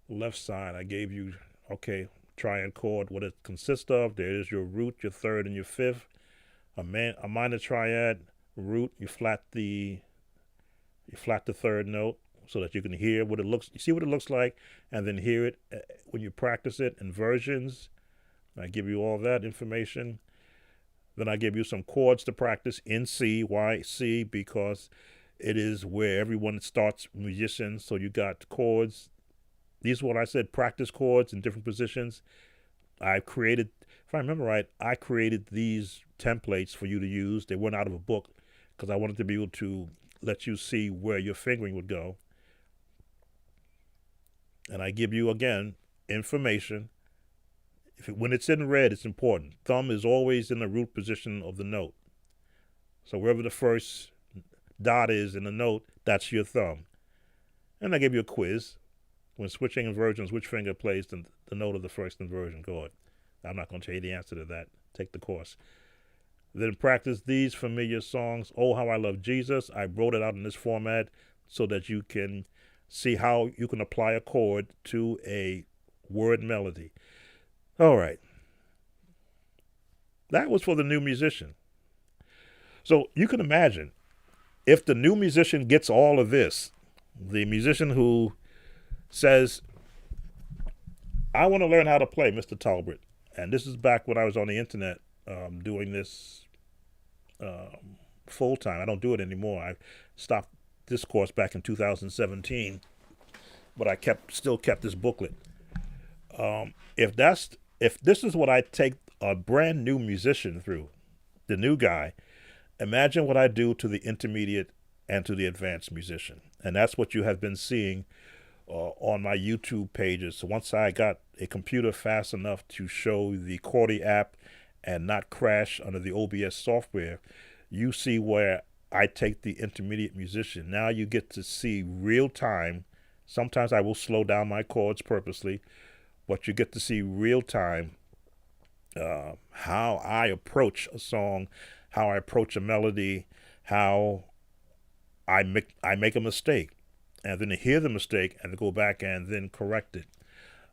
left side, I gave you, okay, triad chord, what it consists of. There is your root, your third, and your fifth. A minor triad root, you flat the third note so that you can hear what it looks. You see what it looks like, and then hear it when you practice it in versions. I give you all that information. Then I give you some chords to practice in C. Why C? Because it is where everyone starts, musicians. So you got chords. These are what I said, practice chords in different positions. I created, if I remember right, I created these templates for you to use. They weren't out of a book because I wanted to be able to let you see where your fingering would go. And I give you, again, information. When it's in red, it's important. Thumb is always in the root position of the note. So wherever the first dot is in the note, that's your thumb. And I give you a quiz. When switching inversions, which finger plays the note of the first inversion chord? I'm not going to tell you the answer to that. Take the course. Then practice these familiar songs. Oh, How I Love Jesus. I wrote it out in this format so that you can see how you can apply a chord to a word melody. All right. That was for the new musician. So you can imagine, if the new musician gets all of this, the musician who says, I want to learn how to play, Mr. Talbert. And this is back when I was on the internet doing this full time. I don't do it anymore. I stopped this course back in 2017, but I still kept this booklet. If this is what I take a brand new musician through, the new guy, imagine what I do to the intermediate and to the advanced musician. And that's what you have been seeing on my YouTube pages. So once I got a computer fast enough to show the Chordy app and not crash under the OBS software, you see where I take the intermediate musician. Now you get to see real time. Sometimes I will slow down my chords purposely, but you get to see real time how I approach a song, how I approach a melody, how I make a mistake, and then to hear the mistake and to go back and then correct it.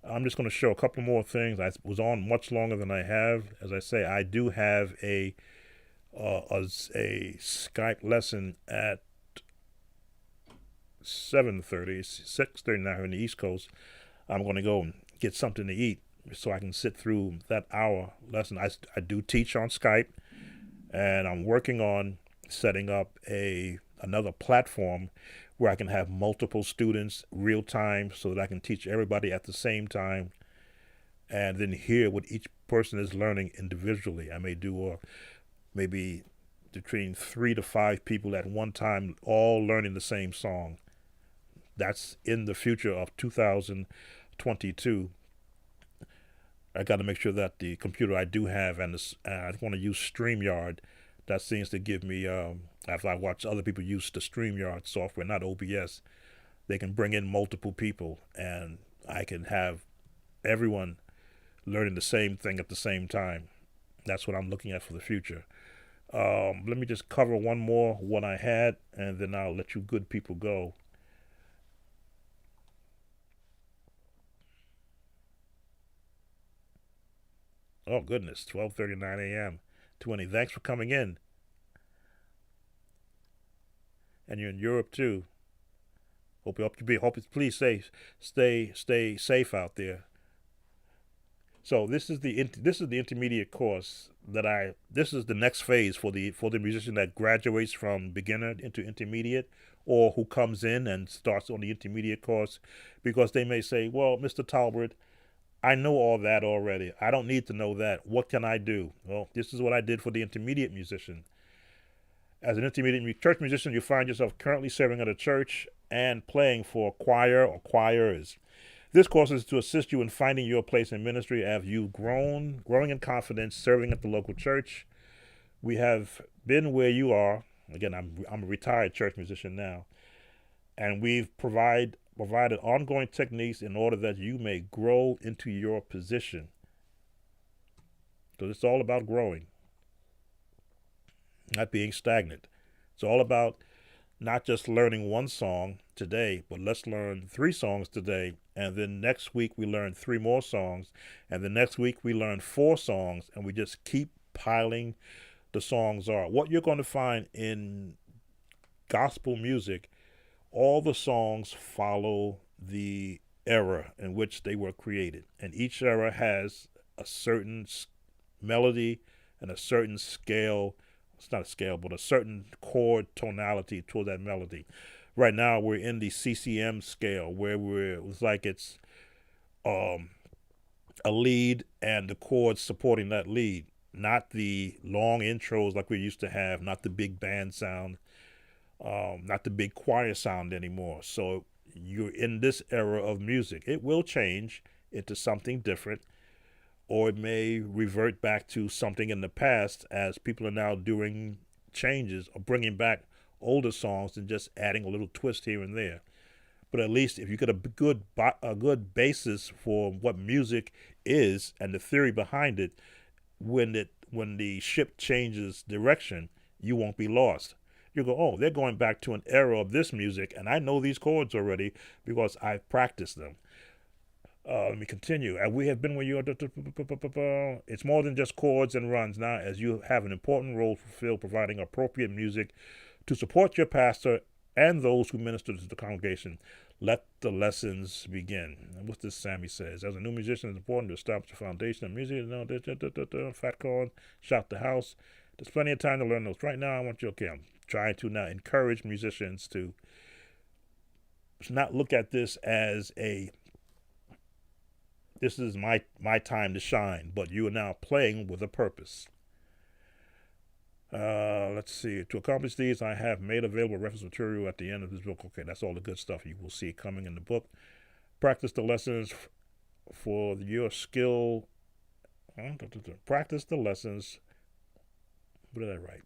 I'm just going to show a couple more things. I was on much longer than I have. As I say, I do have a Skype lesson at 7:30, 6:30 now here in the East Coast. I'm going to go and get something to eat so I can sit through that hour lesson. I do teach on Skype, and I'm working on setting up another platform where I can have multiple students real time so that I can teach everybody at the same time and then hear what each person is learning individually. I may do maybe between 3 to 5 people at one time all learning the same song. That's in the future of 2022. I got to make sure that the computer I do have and I want to use StreamYard. That seems to give me, after I watch other people use the StreamYard software, not OBS, they can bring in multiple people and I can have everyone learning the same thing at the same time. That's what I'm looking at for the future. Let me just cover one more what I had, and then I'll let you good people go. Oh goodness, 12:39 a.m. 20. Thanks for coming in, and you're in Europe too. Please stay safe out there. So this is the intermediate course this is the next phase for the musician that graduates from beginner into intermediate, or who comes in and starts on the intermediate course, because they may say, well, Mr. Talbert, I know all that already. I don't need to know that. What can I do? Well, this is what I did for the intermediate musician. As an intermediate church musician, you find yourself currently serving at a church and playing for a choir or choirs. This course is to assist you in finding your place in ministry as you've growing in confidence, serving at the local church. We have been where you are. Again, I'm a retired church musician now, and we've provided ongoing techniques in order that you may grow into your position. So it's all about growing, not being stagnant. It's all about not just learning one song today, but let's learn 3 songs today, and then next week we learn 3 more songs, and the next week we learn 4 songs, and we just keep piling the songs are. What you're going to find in gospel music, all the songs follow the era in which they were created, and each era has a certain melody and a certain scale. It's not a scale, but a certain chord tonality toward that melody. Right now, we're in the CCM scale, where it's a lead and the chords supporting that lead, not the long intros like we used to have, not the big band sound, not the big choir sound anymore. So you're in this era of music. It will change into something different, or it may revert back to something in the past, as people are now doing changes or bringing back older songs and just adding a little twist here and there. But at least if you get a good basis for what music is and the theory behind it, when the ship changes direction, you won't be lost. You go, oh, they're going back to an era of this music, and I know these chords already because I've practiced them. Let me continue. We have been where you are. It's more than just chords and runs now, as you have an important role to fulfill, providing appropriate music to support your pastor and those who minister to the congregation. Let the lessons begin. And what's this Sammy says? As a new musician, it's important to establish a foundation of music. Fat chord, shout the house. There's plenty of time to learn those. Right now, I'm trying to now encourage musicians to not look at this as a This is my time to shine, but you are now playing with a purpose. Let's see. To accomplish these, I have made available reference material at the end of this book. Okay, that's all the good stuff you will see coming in the book. Practice the lessons for your skill. Practice the lessons. What did I write?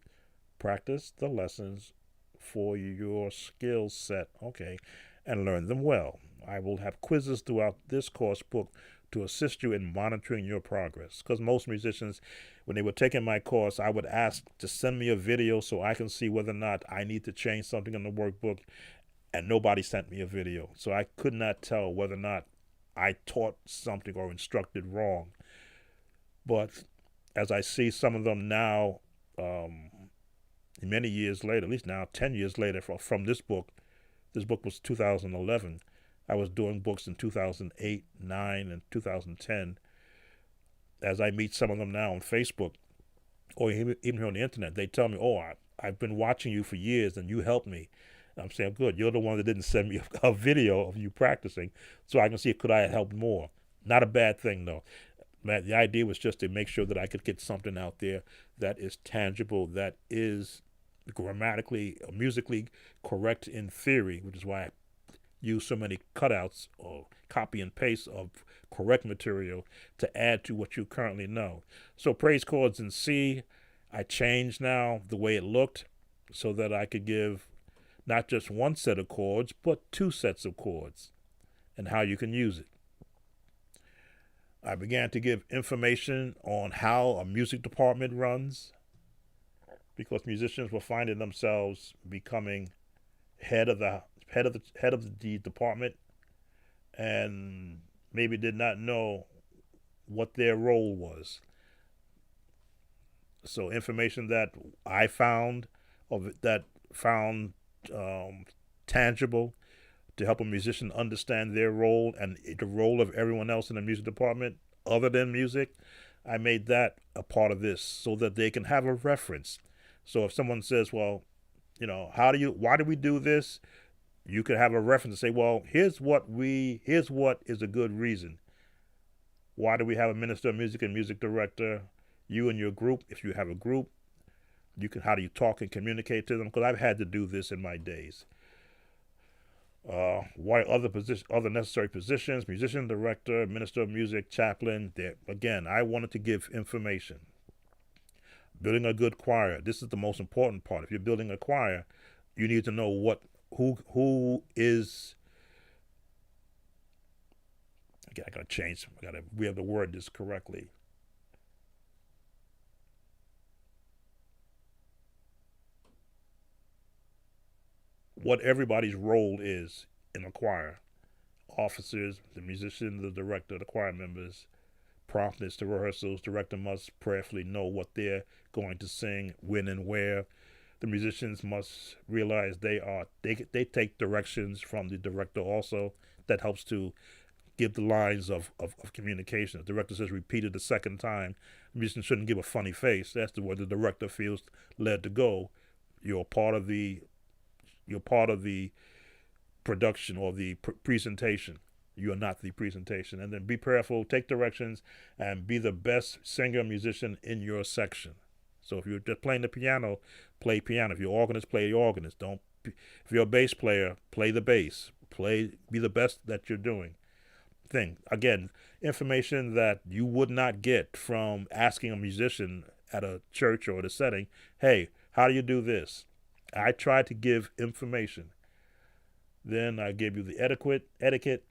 Practice the lessons for your skill set. Okay, and learn them well. I will have quizzes throughout this course book to assist you in monitoring your progress. Because most musicians, when they were taking my course, I would ask to send me a video so I can see whether or not I need to change something in the workbook, and nobody sent me a video. So I could not tell whether or not I taught something or instructed wrong. But as I see some of them now, many years later, at least now 10 years later from this book was 2011. I was doing books in 2008, 9, and 2010. As I meet some of them now on Facebook or even here on the internet, they tell me, oh, I've been watching you for years and you helped me. And I'm saying, good, you're the one that didn't send me a video of you practicing so I can see could I have helped more. Not a bad thing, though. The idea was just to make sure that I could get something out there that is tangible, that is grammatically, musically correct in theory, which is why I use so many cutouts or copy and paste of correct material to add to what you currently know. So praise chords in C, I changed now the way it looked so that I could give not just one set of chords, but 2 sets of chords and how you can use it. I began to give information on how a music department runs, because musicians were finding themselves becoming head of the department and maybe did not know what their role was. So information that I found tangible to help a musician understand their role and the role of everyone else in the music department other than music, I made that a part of this so that they can have a reference. So if someone says, well, why do we do this? You could have a reference to say, well, here's what is a good reason. Why do we have a minister of music and music director? You and your group, if you have a group, how do you talk and communicate to them? Because I've had to do this in my days. Why other necessary positions, musician, director, minister of music, chaplain. Again, I wanted to give information. Building a good choir. This is the most important part. If you're building a choir, you need to know who is. Okay, I gotta change. We have to word this correctly. What everybody's role is in a choir. Officers, the musician, the director, the choir members, promptness to rehearsals. Director must prayerfully know what they're going to sing, when and where. The musicians must realize they take directions from the director also. That helps to give the lines of communication. The director says repeat it the second time. The musician shouldn't give a funny face. That's the way the director feels led to go. You're part of the production or the presentation. You are not the presentation. And then be prayerful, take directions, and be the best singer musician in your section. So if you're just playing the piano, play piano. If you're organist, play the organist. If you're a bass player, play the bass. Be the best that you're doing. Again, information that you would not get from asking a musician at a church or at a setting, hey, how do you do this? I try to give information. Then I give you the etiquette.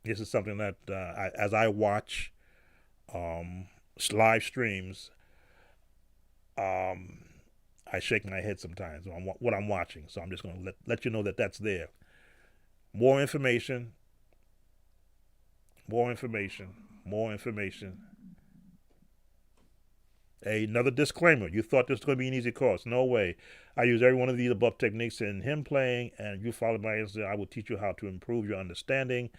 This is something that as I watch live streams, I shake my head sometimes on what I'm watching. So I'm just going to let you know that that's there. More information. Another disclaimer. You thought this was going to be an easy course. No way. I use every one of these above techniques in hymn playing, and you follow my answer. I will teach you how to improve your understanding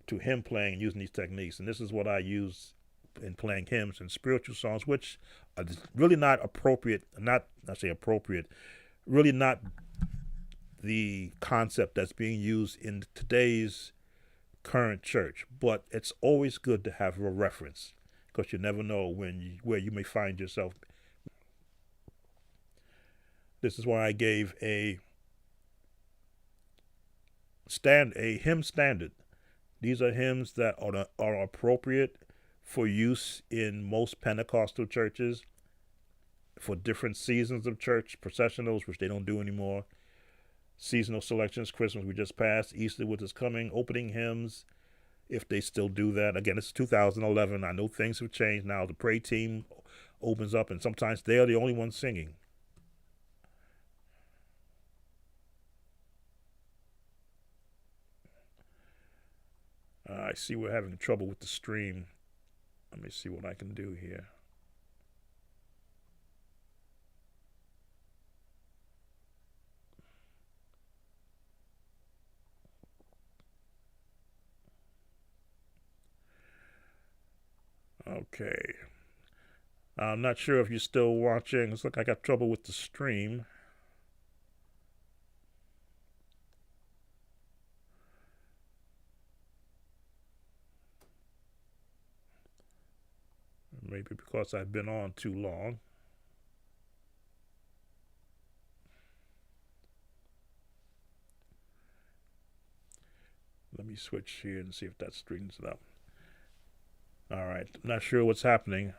to hymn playing using these techniques. And this is what I use in playing hymns and spiritual songs, which are really not appropriate, really not the concept that's being used in today's current church, but it's always good to have a reference because you never know where you may find yourself. This is why I gave a hymn standard. These are hymns that are appropriate for use in most Pentecostal churches for different seasons of church, processionals, which they don't do anymore, seasonal selections, Christmas we just passed, Easter which is coming, opening hymns, if they still do that. Again, it's 2011. I know things have changed now. The prayer team opens up, and sometimes they are the only ones singing. I see we're having trouble with the stream. Let me see what I can do here. Okay. I'm not sure if you're still watching. Looks like I got trouble with the stream. Maybe because I've been on too long. Let me switch here and see if that straightens it up. All right. I'm not sure what's happening.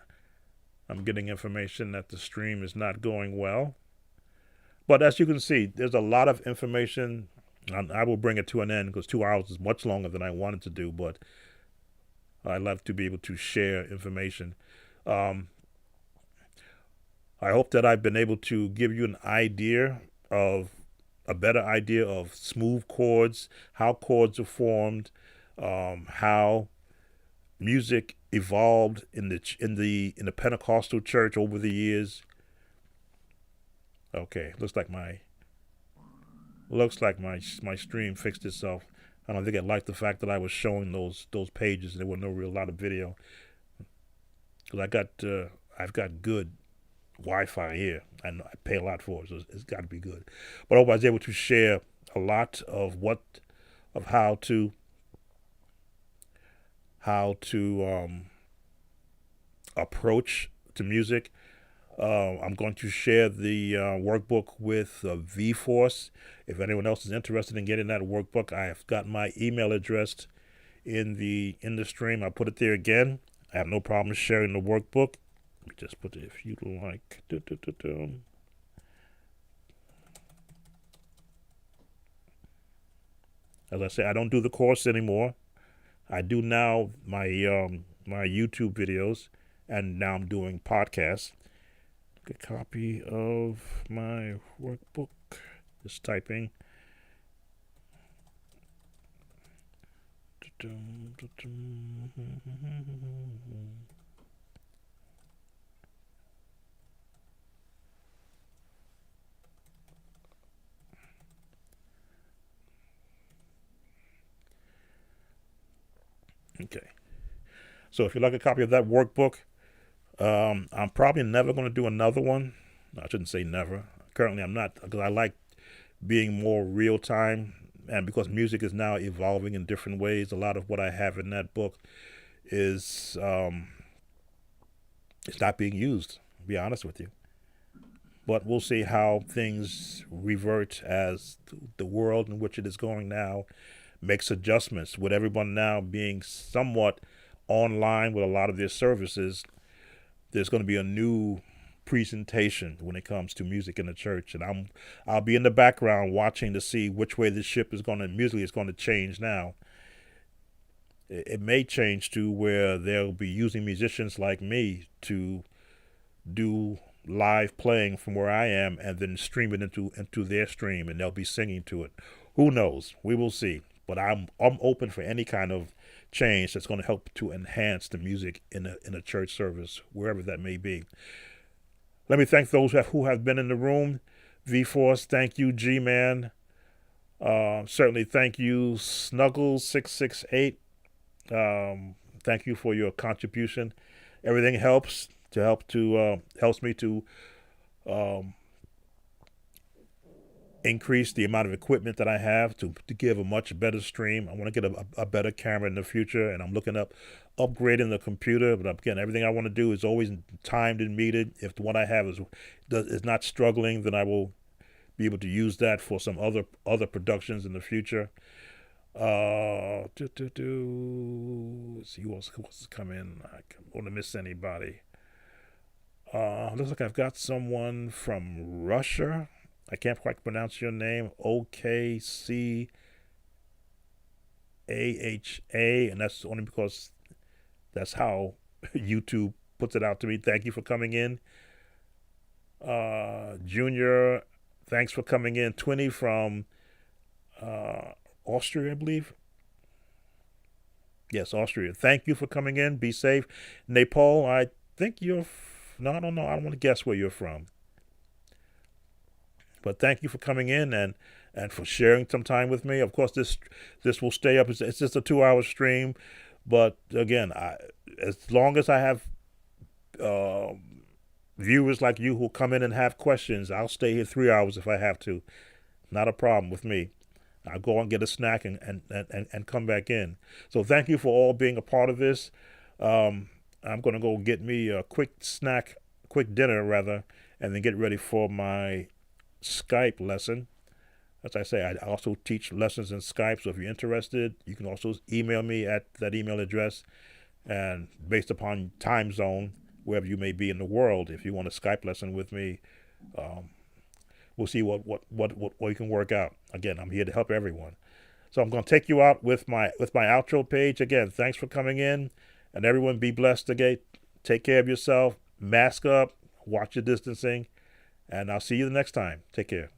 I'm getting information that the stream is not going well. But as you can see, there's a lot of information. I will bring it to an end because 2 hours is much longer than I wanted to do, but I love to be able to share information. I hope that I've been able to give you a better idea of smooth chords, how chords are formed, how music evolved in the Pentecostal church over the years. Okay, looks like my stream fixed itself. I don't think it liked the fact that I was showing those pages. There was no real lot of video because I've got good Wi-Fi here. I pay a lot for it, so it's got to be good. But I hope I was able to share a lot of how to approach to music. I'm going to share the workbook with V-Force. If anyone else is interested in getting that workbook, I have got my email address in the stream. I put it there again. I have no problem sharing the workbook. Let me just put it if you like. As I say, I don't do the course anymore. I do now my YouTube videos, and now I'm doing podcasts. A copy of my workbook. Just typing. Okay. So if you'd like a copy of that workbook, I'm probably never going to do another one. I shouldn't say never. Currently, I'm not, because I like being more real time, and because music is now evolving in different ways. A lot of what I have in that book is it's not being used. To be honest with you, but we'll see how things revert as the world in which it is going now makes adjustments. With everyone now being somewhat online with a lot of their services, there's going to be a new presentation when it comes to music in the church, and I'll be in the background watching to see which way the ship is going to musically is going to change. Now it may change to where they'll be using musicians like me to do live playing from where I am and then stream it into their stream, and they'll be singing to it. Who knows? We will see. But I'm open for any kind of change that's going to help to enhance the music in a church service, wherever that may be. Let me thank those who have been in the room. V-Force, thank you. G-Man, certainly thank you. Snuggles668, thank you for your contribution. Everything helps me to increase the amount of equipment that I have to give a much better stream. I want to get a better camera in the future, and I'm looking up upgrading the computer. But again, everything I want to do is always timed and metered. If the one I have is not struggling, then I will be able to use that for some other productions in the future. Let's see who else come in. I don't want to miss anybody. Looks like I've got someone from Russia. I can't quite pronounce your name. OKCAHA, and that's only because that's how YouTube puts it out to me. Thank you for coming in. Junior, thanks for coming in. 20 from Austria, I believe. Yes, Austria. Thank you for coming in. Be safe. Nepal, I think you're. No, I don't know. I don't want to guess where you're from. But thank you for coming in and for sharing some time with me. Of course, this will stay up. It's just a 2-hour stream, but again, as long as I have viewers like you who come in and have questions, I'll stay here 3 hours if I have to. Not a problem with me. I'll go and get a snack and come back in. So thank you for all being a part of this. I'm going to go get me a quick dinner rather, and then get ready for my Skype lesson. As I say, I also teach lessons in Skype, so if you're interested, you can also email me at that email address, and based upon time zone, wherever you may be in the world, if you want a Skype lesson with me, we'll see what we can work out. Again, I'm here to help everyone. So I'm going to take you out with my outro page. Again, thanks for coming in, and everyone be blessed today. Take care of yourself, mask up, watch your distancing, and I'll see you the next time. Take care.